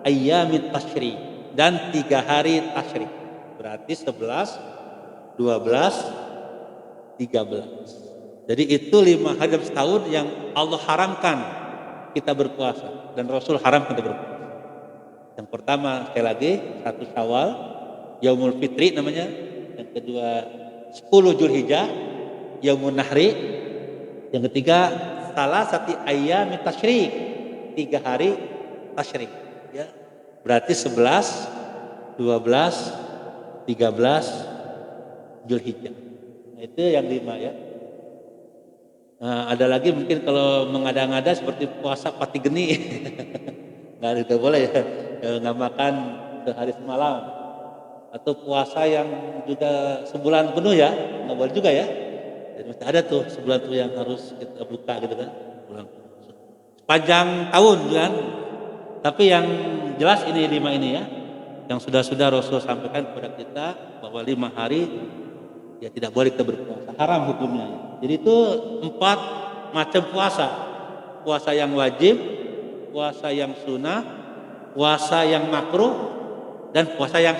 ayyamit tasyrik dan 3 hari tasyrik. Berarti 11, 12, 13. Jadi itu 5 hari dalam setahun yang Allah haramkan kita berpuasa dan Rasul haram kita berpuasa. Yang pertama sekali lagi 1 Syawal, Yaumul Fitri namanya. Yang kedua 10 Zulhijjah, Yaumun Nahri. Yang ketiga salasati ayyamit tasyrik, 3 hari tasyrik ya. Berarti 11, 12, 13 Zulhijjah. Nah, itu yang 5 ya. Nah, ada lagi mungkin kalau mengada-ngada seperti puasa pati geni. Nggak itu boleh ya. Nggak makan sehari semalam. Atau puasa yang juga sebulan penuh ya, nggak boleh juga ya. Jadi mesti ada tuh sebulan tuh yang harus kita buka gitu kan. Sepanjang tahun kan. Tapi yang jelas ini 5 ini ya. Yang sudah Rasul sampaikan kepada kita bahwa 5 hari ya tidak boleh kita berpuasa. Haram hukumnya ya. Jadi itu 4 macam puasa. Puasa yang wajib, puasa yang sunnah, puasa yang makruh, dan puasa yang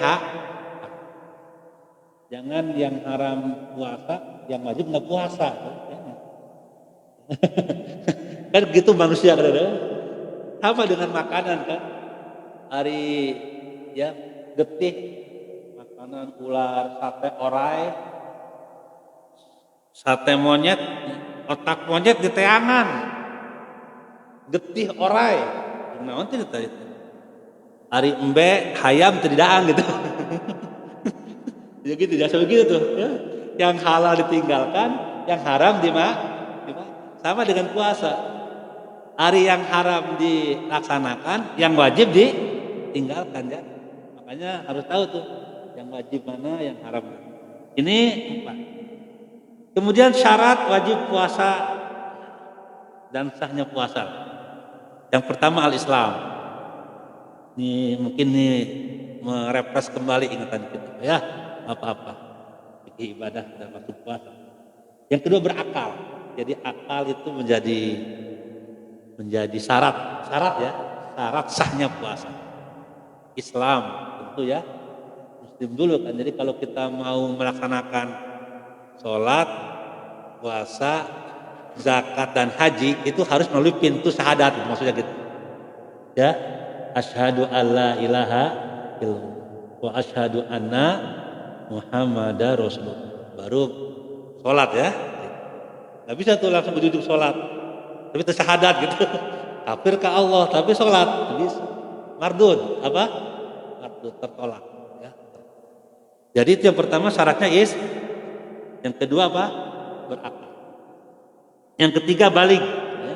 jangan yang haram puasa, yang wajib nggak puasa. Kan gitu manusia kadang-kadang. Sama dengan makanan kan. Hari ya getih, makanan ular, sate orai, sate monyet, otak monyet di teangan, getih orai. Nah, nanti tadi hari embe hayam terdaan gitu. Ya gitu, biasa begitu tuh ya. Yang halal ditinggalkan, yang haram sama dengan puasa. Hari yang haram dilaksanakan, yang wajib ditinggalkan ya. Makanya harus tahu tuh yang wajib mana, yang haram mana. Ini 4. Kemudian syarat wajib puasa dan sahnya puasa. Yang pertama al-Islam. Ini mungkin nih merefresh kembali ingatan kita ya, apa-apa. fikih ibadah termasuk puasa. Yang kedua berakal. Jadi akal itu menjadi syarat ya, syarat sahnya puasa. Islam tentu ya, muslim dulu kan. Jadi kalau kita mau melaksanakan sholat, puasa, zakat dan haji itu harus melalui pintu syahadat, maksudnya gitu. Ya, asyhadu alla ilaha illallah wa asyhadu anna muhammadar rasulullah. Baru sholat ya. Nggak bisa tuh langsung duduk sholat, tapi itu syahadat gitu. Kafir ke Allah tapi sholat, jadi mardud apa? Mardud, tertolak. Ya. Jadi itu yang pertama syaratnya yang kedua apa? Berakal. Yang ketiga balik. Ya.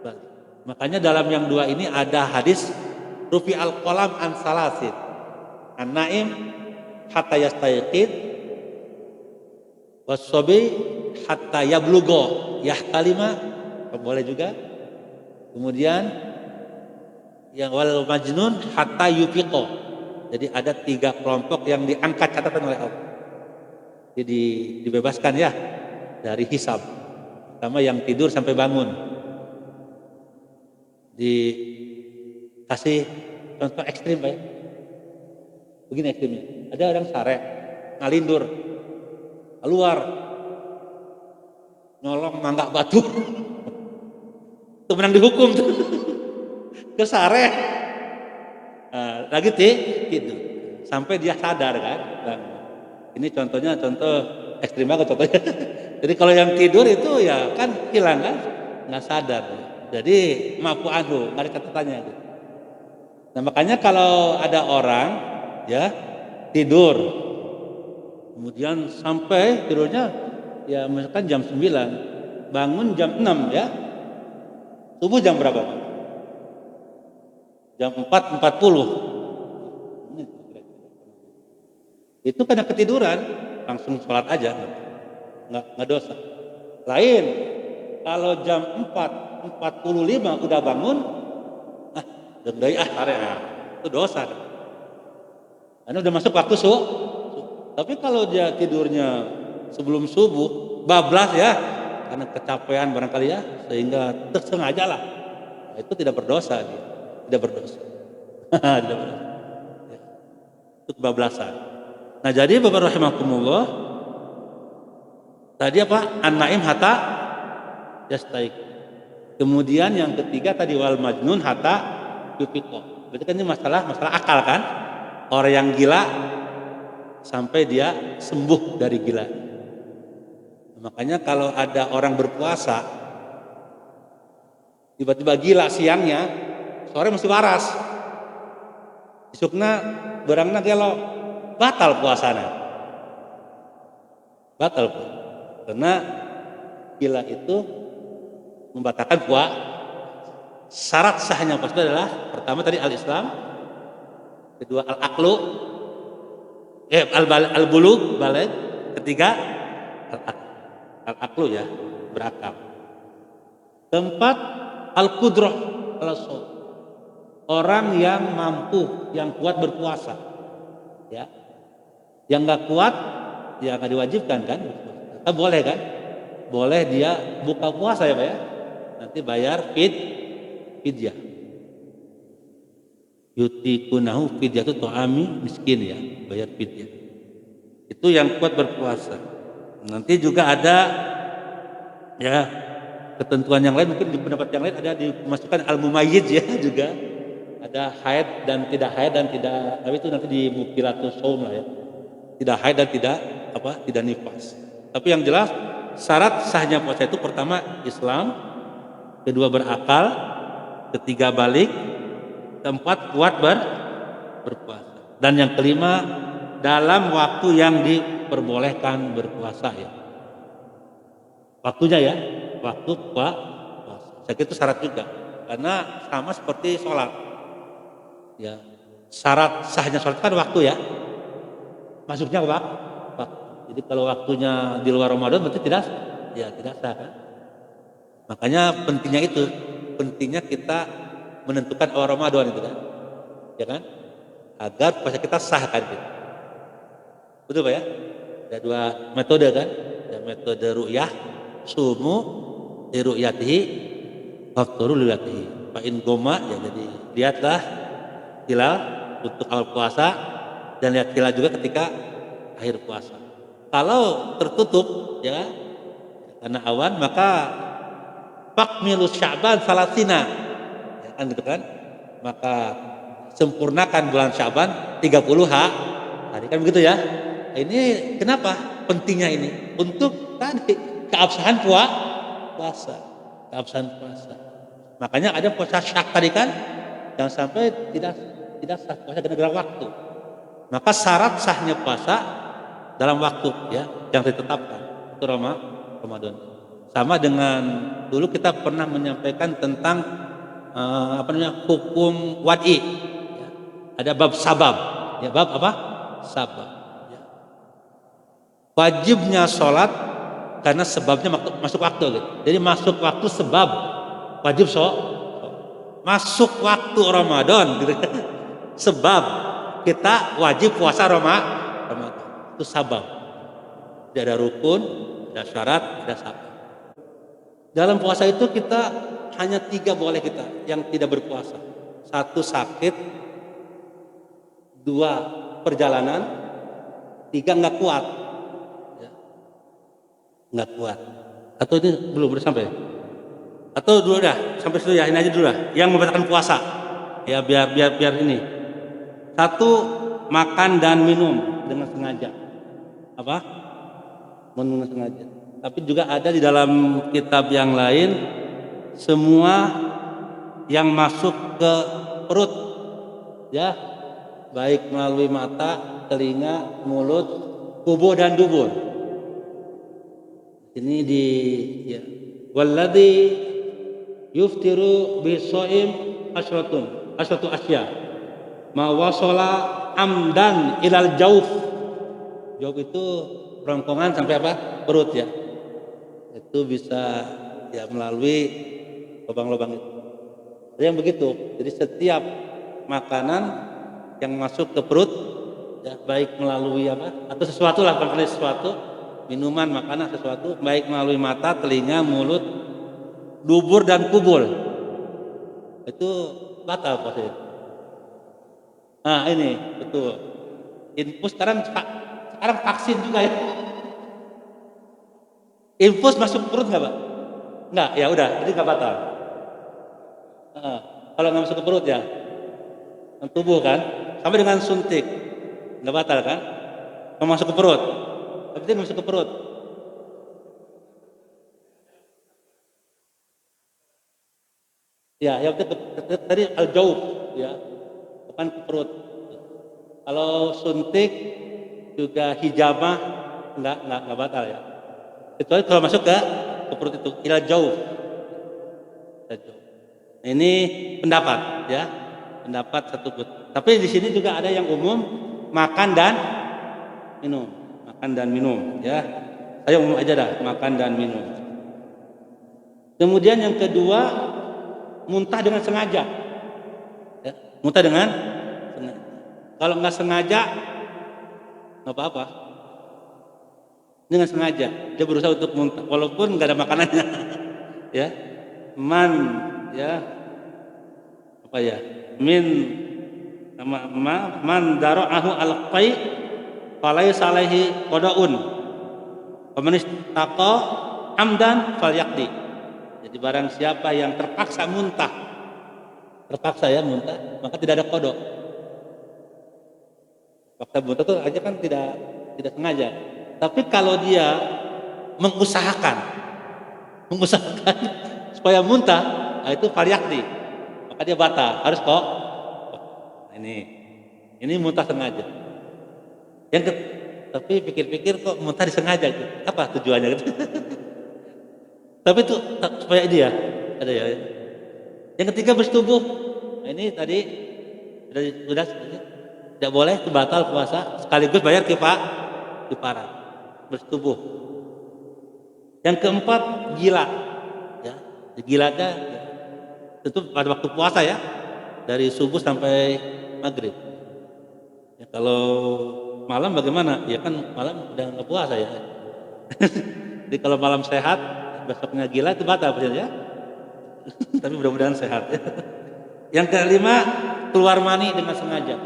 Balik. Makanya dalam yang dua ini ada hadis rufi al-qalam an salasin an-naim hatta yastayqid was-sabi hatta yablugo yahtalima, boleh juga. Kemudian yang wal majnun hatta yufiqo. Jadi ada 3 kelompok yang diangkat catatan oleh Allah. Jadi dibebaskan ya dari hisab. Pertama yang tidur sampai bangun. Dikasih contoh ekstrim Pak. Begini ekstrimnya. Ada orang sare, ngalindur, keluar, nyolong mangga batu. Itu menang dihukum tuh. Kesare. Lagi tidur. Sampai dia sadar kan. Dan ini contohnya contoh ekstrim banget contohnya. Jadi kalau yang tidur itu ya kan hilang kan, nggak sadar. Jadi maafu anhu, nggak ada catatannya. Gitu. Nah makanya kalau ada orang ya tidur, kemudian sampai tidurnya ya misalkan jam 9, bangun jam 6 ya, subuh jam berapa? Jam 4.40. Itu karena ketiduran, langsung sholat aja, nggak dosa. Lain kalau jam 4.45 udah bangun, dendai itu dosa. Karena udah masuk waktu subuh. Tapi kalau dia tidurnya sebelum subuh, bablas ya, karena kecapean barangkali ya, sehingga tersengaja lah, itu tidak berdosa dia, tidak berdosa. Tidak berdosa. Ya. Itu kebablasan. Nah jadi Bapak rahimakumullah, tadi apa? An-naim hatta yastaik. Kemudian yang ketiga tadi wal majnun hatta yufiqo. Berarti kan ini masalah akal kan? Orang yang gila sampai dia sembuh dari gila. Makanya kalau ada orang berpuasa tiba-tiba gila siangnya, sore mesti waras. Isukna berangna gelo, batal puasanya. Batal karena gila itu membatalkan puasa. Syarat sahnya puasa adalah pertama tadi al-Islam, kedua al-aqlu, al-bulugh, balik, ketiga al-aqlu ya, berakal. Keempat al-qudrah, orang yang mampu, yang kuat berpuasa. Ya. Yang nggak kuat ya nggak diwajibkan kan? Boleh kan? Boleh dia buka puasa ya Pak ya. Nanti bayar fidyah. Yutikunahu fidyah itu to'ami miskin ya, bayar fidyah. Itu yang kuat berpuasa. Nanti juga ada ya ketentuan yang lain, mungkin di pendapat yang lain ada dimasukkan al-mumayyiz ya juga. Ada haid dan tidak haid dan tidak, tapi itu nanti di mukilatus shaum lah ya. Tidak haid dan tidak nifas. Tapi yang jelas syarat sahnya puasa itu pertama Islam, kedua berakal, ketiga balik, keempat kuat berpuasa. Dan yang kelima dalam waktu yang diperbolehkan berpuasa ya. Waktunya ya, waktu puasa. Saya kira itu syarat juga. Karena sama seperti sholat. Ya, syarat sahnya sholat kan waktu ya, masuknya waktu. Jadi kalau waktunya di luar Ramadan berarti tidak sah kan? Makanya pentingnya kita menentukan awal Ramadan itu kan, ya kan, agar puasa kita sah kan gitu. Betul Pak ya? Ada dua metode kan, ada metode ru'yah, sumu li ru'yatihi, fafturu li ru'yatihi. Fa in goma, ya jadi lihatlah hilal untuk awal puasa dan lihat hilal juga ketika akhir puasa. Kalau tertutup ya karena awan, maka fakmilus Sya'ban salasina, ya kan gitu kan, maka sempurnakan bulan Sya'ban 30 hari kan begitu ya. Ini kenapa pentingnya ini? Untuk tadi keabsahan puasa, keabsahan puasa. Makanya ada puasa syak tadi kan, jangan sampai tidak sah puasa gara-gara waktu. Maka syarat sahnya puasa dalam waktu ya yang ditetapkan itu Ramadan. Sama dengan dulu kita pernah menyampaikan tentang hukum wad'i. Ya. Ada bab sabab. Ya, bab apa? Sabab. Ya. Wajibnya sholat karena sebabnya masuk waktu. Gitu. Jadi masuk waktu sebab wajib masuk waktu Ramadan. Gitu. Sebab kita wajib puasa Ramadan. Itu sabab. Tidak ada rukun, ada syarat, ada sabab. Dalam puasa itu kita hanya 3 boleh kita yang tidak berpuasa. 1 sakit, 2 perjalanan, 3 nggak kuat, ya. Nggak kuat. Atau ini belum sampai? Atau dulu dah sampai situ ya, ini aja dulu lah. Yang membatalkan puasa, ya biar ini. 1 makan dan minum dengan sengaja. Apa? Dengan sengaja. Tapi juga ada di dalam kitab yang lain, semua yang masuk ke perut ya, baik melalui mata, telinga, mulut, kubur dan dubur. Ini di ya, walladzi yuftiru bisoim asyratu asya ma wasala amdan ilal jauf. Jauf itu rongkongan sampai apa? Perut ya. Itu bisa ya melalui lubang-lubang itu. Ada yang begitu. Jadi setiap makanan yang masuk ke perut ya, baik melalui apa atau sesuatu lah, bukan sesuatu, minuman, makanan, sesuatu, baik melalui mata, telinga, mulut, dubur dan kubur, itu batal puasa. Nah ini betul. Infus sekarang vaksin juga ya. Infus masuk perut nggak, Pak? Nggak, ya udah, jadi nggak batal. Kalau nggak masuk ke perut ya, tubuh kan, sampai dengan suntik, nggak batal kan? Mau masuk ke perut, tapi dia nggak masuk ke perut. Ya, yang tadi al-jauf, ya, bukan ke perut. Kalau suntik juga hijamah nggak batal ya. Kecuali kalau masuk ke perut itu ilal jauh. Ini pendapat ya, pendapat satu put. Tapi di sini juga ada yang umum, makan dan minum ya. Saya umum aja dah, makan dan minum. Kemudian yang kedua, muntah dengan sengaja. Ya, muntah dengan sengaja. Kalau nggak sengaja nggak apa-apa. Dengan sengaja dia berusaha untuk muntah walaupun nggak ada makanannya. Ya, ya apa ya, man dara'ahu al-qai falaysa alaihi qada'un wa man istaqa amdan falyaqdi. Jadi barang siapa yang terpaksa muntah maka tidak ada qada. Fakta muntah itu aja kan tidak sengaja. Tapi kalau dia mengusahakan supaya muntah, nah itu falyaqdi, maka dia batal, harus kok. Ini muntah sengaja. Tapi pikir-pikir kok muntah disengaja gitu. Apa tujuannya gitu? Tapi itu supaya dia ada ya. Yang ketiga bersetubuh. Nah, ini tadi sudah tidak boleh, itu batal puasa sekaligus bayar kifarat. Bersetubuh. Yang keempat gila, ya, gilanya ya, itu pada waktu puasa ya, dari subuh sampai maghrib. Ya, kalau malam bagaimana? Ya kan malam udah nggak puasa ya. Jadi kalau malam sehat, besoknya gila itu batal ya. Tapi mudah-mudahan sehat ya. Yang kelima, keluar mani dengan sengaja.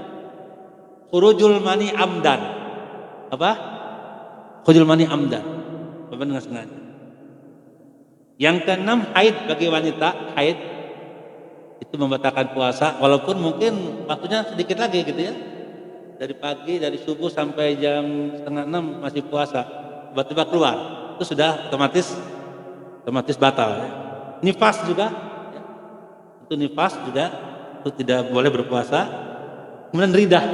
Khurujul mani amdan. Apa? Khurujul mani amdan. Apa dengan sengaja. Yang keenam, haid bagi wanita, haid itu membatalkan puasa, walaupun mungkin waktunya sedikit lagi gitu ya. Dari pagi, dari subuh sampai jam 5:30 masih puasa, tiba-tiba keluar, itu sudah otomatis batal ya. Nifas juga ya. Itu nifas juga itu tidak boleh berpuasa. Kemudian ridah,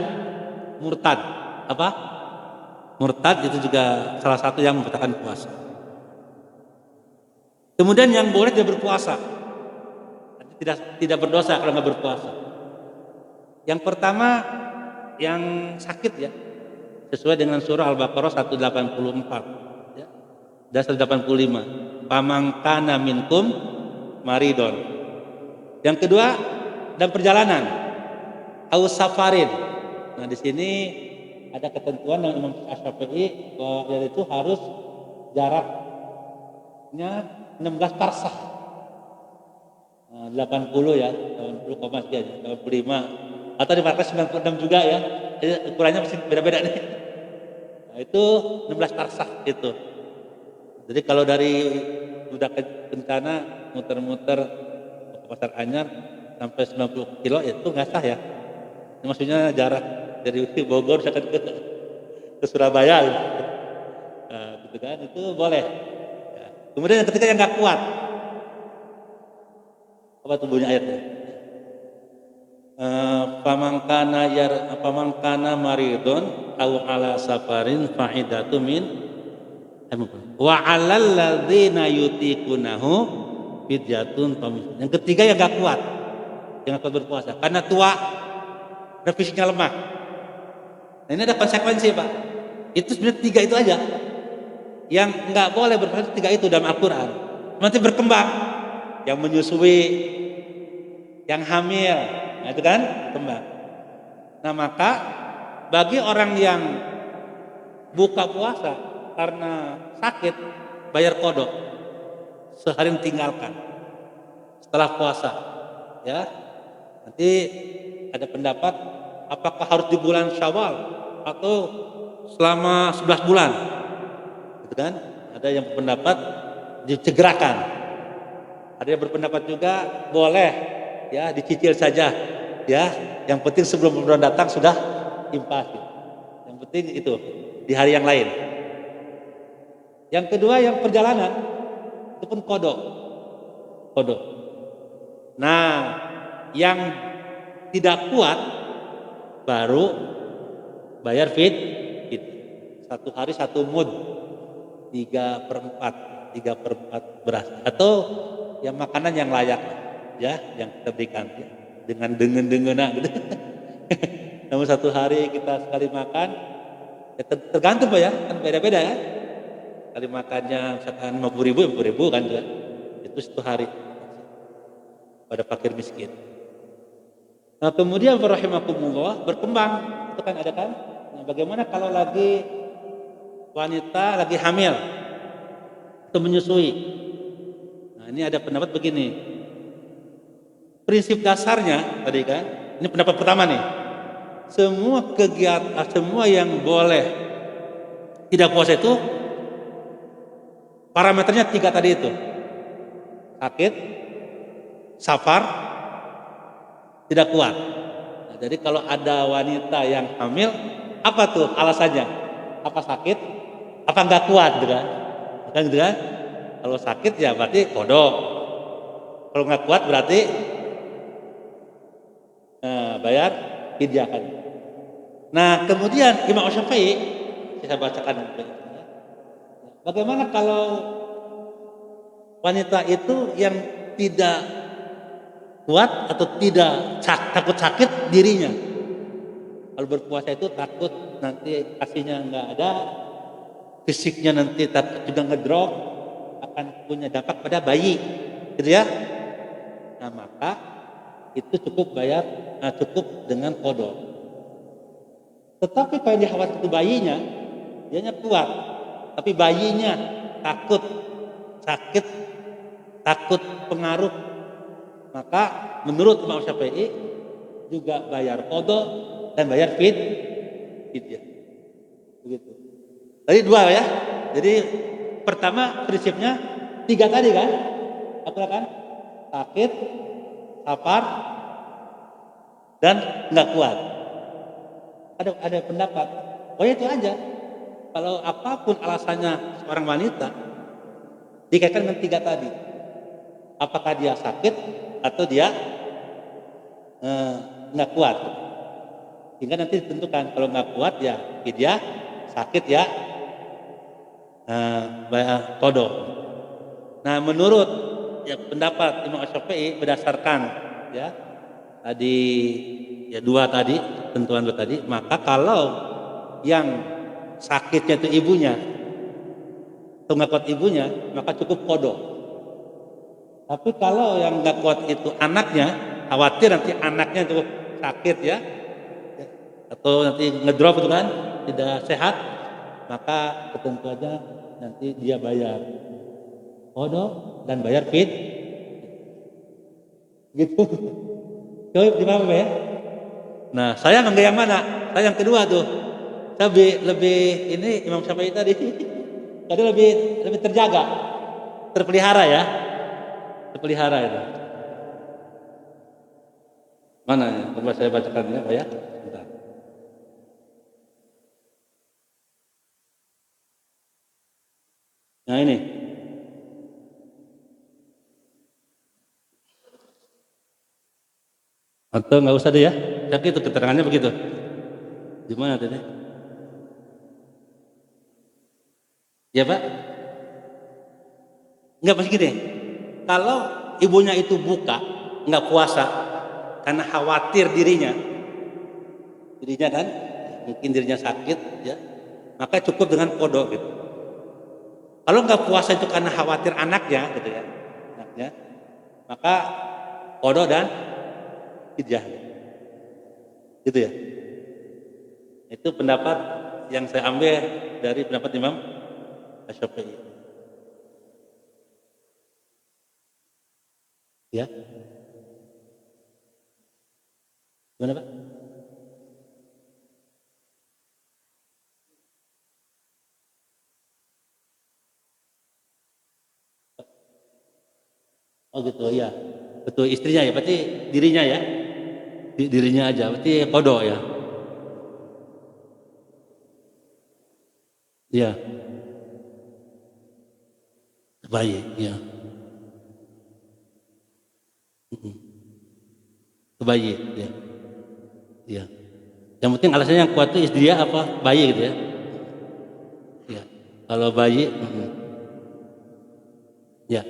murtad, apa? Murtad itu juga salah satu yang membatalkan puasa. Kemudian yang boleh dia berpuasa, tidak berdosa kalau nggak berpuasa. Yang pertama, yang sakit ya, sesuai dengan surah Al-Baqarah 184 ya, dan 185. Pamangkana minkum maridon. Yang kedua, dan perjalanan au safarin. Nah, di sini ada ketentuan yang Imam Syafi'i bahwa itu harus jaraknya 16 parsah. Nah, 80 ya, 80, sekian, 85 atau dipakai 96 juga ya. Jadi ukurannya masih beda-beda nih. Nah, itu 16 parsah itu. Jadi kalau dari Budak Kencana muter-muter ke Pasar Anyar sampai 90 kilo itu nggak sah ya. Ini maksudnya jarak dari Bogor ke Surabaya gitu. Nah, gitu kan, itu boleh ya. Kemudian yang ketiga yang nggak kuat, apa tubuhnya ayatnya, pamangkana maridun au ala safarin fa'idatu min wa 'alal ladzina yutiqunahu fidyatun. Yang ketiga yang enggak kuat, yang kuat berpuasa karena tua, fisiknya lemah. Nah, ini ada konsekuensi Pak. Itu sebenarnya 3 itu aja yang enggak boleh berpuasa, 3 itu dalam Al-Quran. Nanti berkembang, yang menyusui, yang hamil, nah itu kan berkembang. Nah maka bagi orang yang buka puasa karena sakit, bayar kodok, sehari tinggalkan setelah puasa ya. Nanti ada pendapat apakah harus di bulan Syawal atau selama 11 bulan gitu kan. Ada yang berpendapat disegerakan, ada yang berpendapat juga boleh ya dicicil saja ya, yang penting sebelum bulan datang sudah impas. Yang penting itu di hari yang lain. Yang kedua yang perjalanan itu pun kodok. Nah, yang tidak kuat baru bayar fit 1 hari 1 mud, 3/4 beras atau yang makanan yang layak ya, yang kita berikan ya, dengan dengan gitu. Namun 1 hari kita sekali makan ya, tergantung Pak ya, kan beda-beda ya. Kali makannya misalkan 50.000 kan juga. Itu 1 hari pada fakir miskin. Nah, kemudian rahimakumullah berkembang itu kan ada kan. Nah, bagaimana kalau lagi wanita lagi hamil atau menyusui? Nah, ini ada pendapat begini. Prinsip dasarnya tadi kan, ini pendapat pertama nih. Semua kegiatan, semua yang boleh tidak puasa itu parameternya 3 tadi itu. Sakit, safar, tidak kuat. Nah, jadi kalau ada wanita yang hamil, apa tuh alasannya? Apa sakit? Apa enggak kuat gitu kan? Kan gitu kan? Kalau sakit ya berarti kodok. Kalau enggak kuat berarti bayar fidyah kan. Nah, kemudian Imam Syafi'i saya bacakan. Bagaimana kalau wanita itu yang tidak kuat atau takut sakit dirinya? Kalau berpuasa itu takut nanti asinya nggak ada, fisiknya nanti takut juga ngedrop, akan punya dampak pada bayi, gitu ya. Nah maka itu cukup dengan kodok. Tetapi kalau yang dikhawatir itu bayinya, dianya kuat. Tapi bayinya takut sakit, takut pengaruh, maka menurut Imam Syafi'i juga bayar qadha dan bayar fidyah. Begitu. Tadi dua ya. Jadi pertama prinsipnya tiga tadi kan? Apa kan? Sakit, lapar, dan nggak kuat. Ada pendapat. Oh itu aja. Kalau apapun alasannya seorang wanita dikaitkan dengan tiga tadi. Apakah dia sakit atau dia nggak kuat? Sehingga nanti ditentukan kalau nggak kuat ya dia sakit ya qadha. Nah menurut ya pendapat Imam Syafi'i berdasarkan ya tadi ya dua tadi tentuan dua tadi, maka kalau yang sakitnya itu ibunya atau nggak kuat ibunya maka cukup qadha. Tapi kalau yang nggak kuat itu anaknya, khawatir nanti anaknya itu sakit ya atau nanti ngedrop itu kan tidak sehat, maka ketentu aja nanti dia bayar qadha dan bayar gitu. Coba gimana ya? Nah saya nggak yang mana? Saya yang kedua tuh. Saya lebih ini Imam Syafi'i tadi lebih terjaga, terpelihara ya, terpelihara itu. Mana ya? Coba saya bacakan ya, Pak ya. Bentar. Nah ini. Atau nggak usah deh ya? Tapi itu keterangannya begitu. Gimana tadi? Ya Pak? Nggak pas gini. Kalau ibunya itu buka, nggak puasa, karena khawatir dirinya kan, mungkin dirinya sakit, ya, maka cukup dengan qadha gitu. Kalau nggak puasa itu karena khawatir anaknya, gitu ya, anaknya, maka qadha dan fidyah, gitu ya. Itu pendapat yang saya ambil dari pendapat Imam Syafi'i. Ya, gimana Pak? Oh gitu ya, betul istrinya ya, berarti dirinya ya, dirinya aja, berarti qadha ya. Iya, baik, ya, bayi, ya, ya. Yang penting alasannya yang kuat itu istri dia apa? Bayi gitu ya. Ya. Kalau bayi, ya.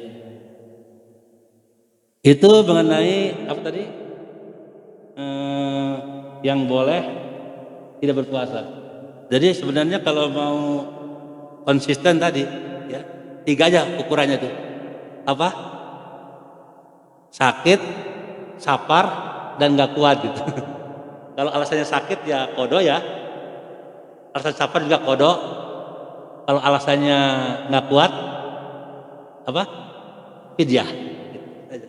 Itu mengenai apa tadi? Yang boleh tidak berpuasa. Jadi sebenarnya kalau mau konsisten tadi, ya, tiga aja ukurannya tuh. Apa? Sakit, sapar, dan nggak kuat gitu. Kalau alasannya sakit ya qadha ya. Alasan sapar juga qadha. Kalau alasannya nggak kuat, apa? Fidyah. Gitu.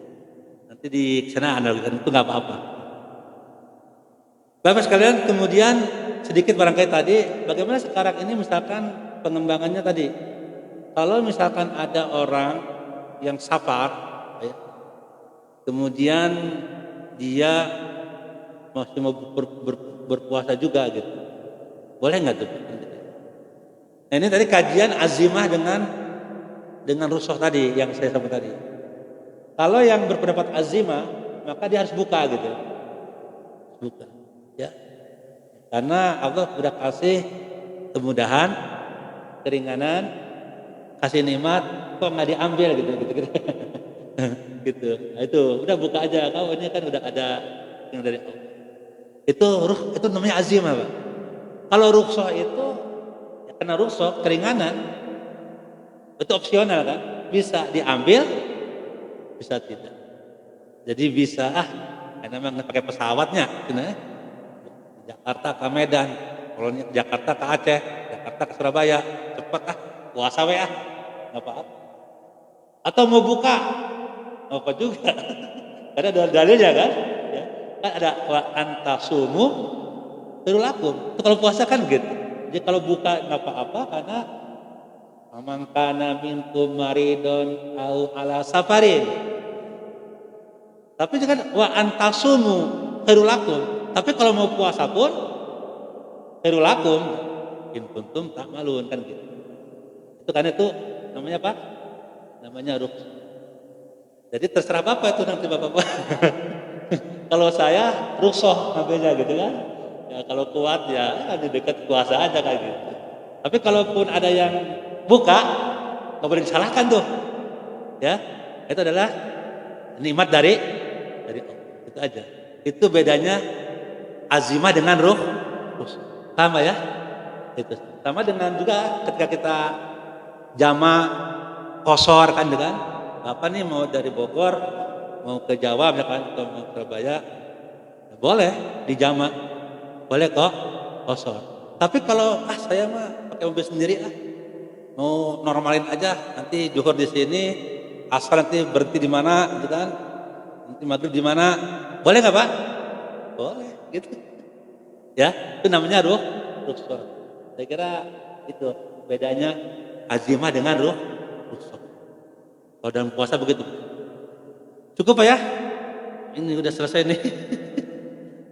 Nanti di sana analogikan itu nggak apa-apa. Bapak sekalian, kemudian sedikit barangkali tadi, bagaimana sekarang ini misalkan pengembangannya tadi. Kalau misalkan ada orang yang safar, ya, kemudian dia masih mau berpuasa juga gitu, boleh nggak tuh? Nah ini tadi kajian azimah dengan rusuh tadi yang saya sebut tadi. Kalau yang berpendapat azimah, maka dia harus buka gitu, buka, ya. Karena Allah sudah kasih kemudahan, keringanan, kasih nikmat, kok nggak diambil gitu. Gitu. Nah, itu udah buka aja, kau ini kan udah ada yang dari Allah. Itu namanya azimah, Pak. Kalau rukhsah itu ya kena rukhsah, keringanan, itu opsional kan, bisa diambil, bisa tidak. Jadi bisa karena memang pakai pesawatnya, gitu, Jakarta ke Medan, Kalau Jakarta ke Aceh, Jakarta ke Surabaya, cepet puasa we nggak apa-apa. Atau mau buka, nggak apa juga. Karena ada dalilnya kan, ya. Kan ada wa antasumu khairul lakum. Itu kalau puasa kan gitu. Jadi kalau buka nggak apa-apa karena faman kana minkum maridon au ala safarin. Tapi kan wa antasumu khairul lakum. Tapi kalau mau puasa pun khairul lakum in kuntum ta'malun kan gitu. Itu kan itu namanya apa? Namanya rukhsah. Jadi terserah Bapak itu nanti Bapak. Kalau saya rukhsah namanya gitu kan. Ya kalau kuat ya di dekat puasa aja kayak gitu. Tapi kalaupun ada yang buka, nggak boleh disalahkan tuh. Ya, itu adalah nikmat dari Allah. Itu aja. Itu bedanya azimah dengan ruh. Sama ya. Itu sama dengan juga ketika kita jama kosor kan dengan apa nih mau dari Bogor mau ke Jawa misalkan atau mau ke Surabaya boleh dijama, boleh kok kosor. Tapi kalau saya mah pakai mobil sendiri mau normalin aja, nanti zuhur di sini, asar nanti berhenti di mana gitu kan, nanti maghrib di mana, boleh nggak Pak? Boleh gitu ya, itu namanya rukhsah. Saya kira itu bedanya azimah dengan rukhsah. Kalau dalam puasa begitu. Cukup Pak ya? Ini udah selesai nih.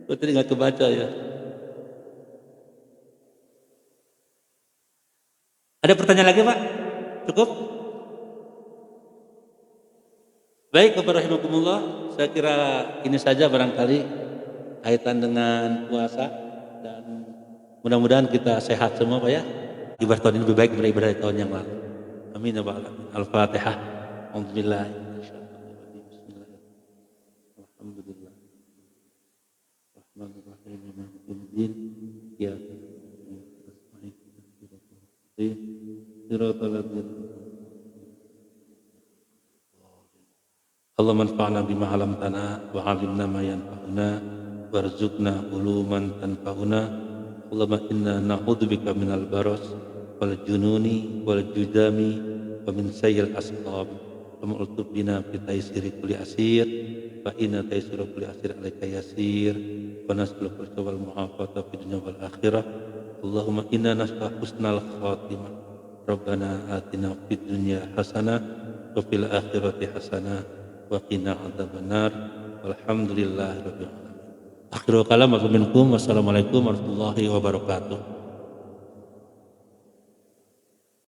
Gue tadi nggak kebaca ya. Ada pertanyaan lagi Pak? Cukup? Baik Bapak rahimakumullah, saya kira ini saja barangkali kaitan dengan puasa dan mudah-mudahan kita sehat semua Pak ya. Ibadah tahun ini lebih baik daripada ibadah tahun yang lalu. Amin ya Pak. Al-Fatihah. Alhamdulillah. Alhamdulillah. Rahmanirrahim. Maliki ya. Allah manfa'na bima 'allamtana wa 'allimna ma yanfa'una warzuqna uluman tanfa'una. Allahumma inna na'udzubika minal baras wal jununi wal judami wa min sayyil asqam. Wa ma'utub bina fi taysiri kulli asir fa inna taysira kulli asir 'alaika yasir wa nas'aluka al mu'afata fid dunya wal akhirah. Allahumma inna nas'aluka husnal khatimah. Rabbana atina fid dunya hasanah wa fil akhirati hasanah wa qina adzabannar. Walhamdulillahirabbil alamin. Akhirul kalam, wassalamualaikum warahmatullahi wabarakatuh.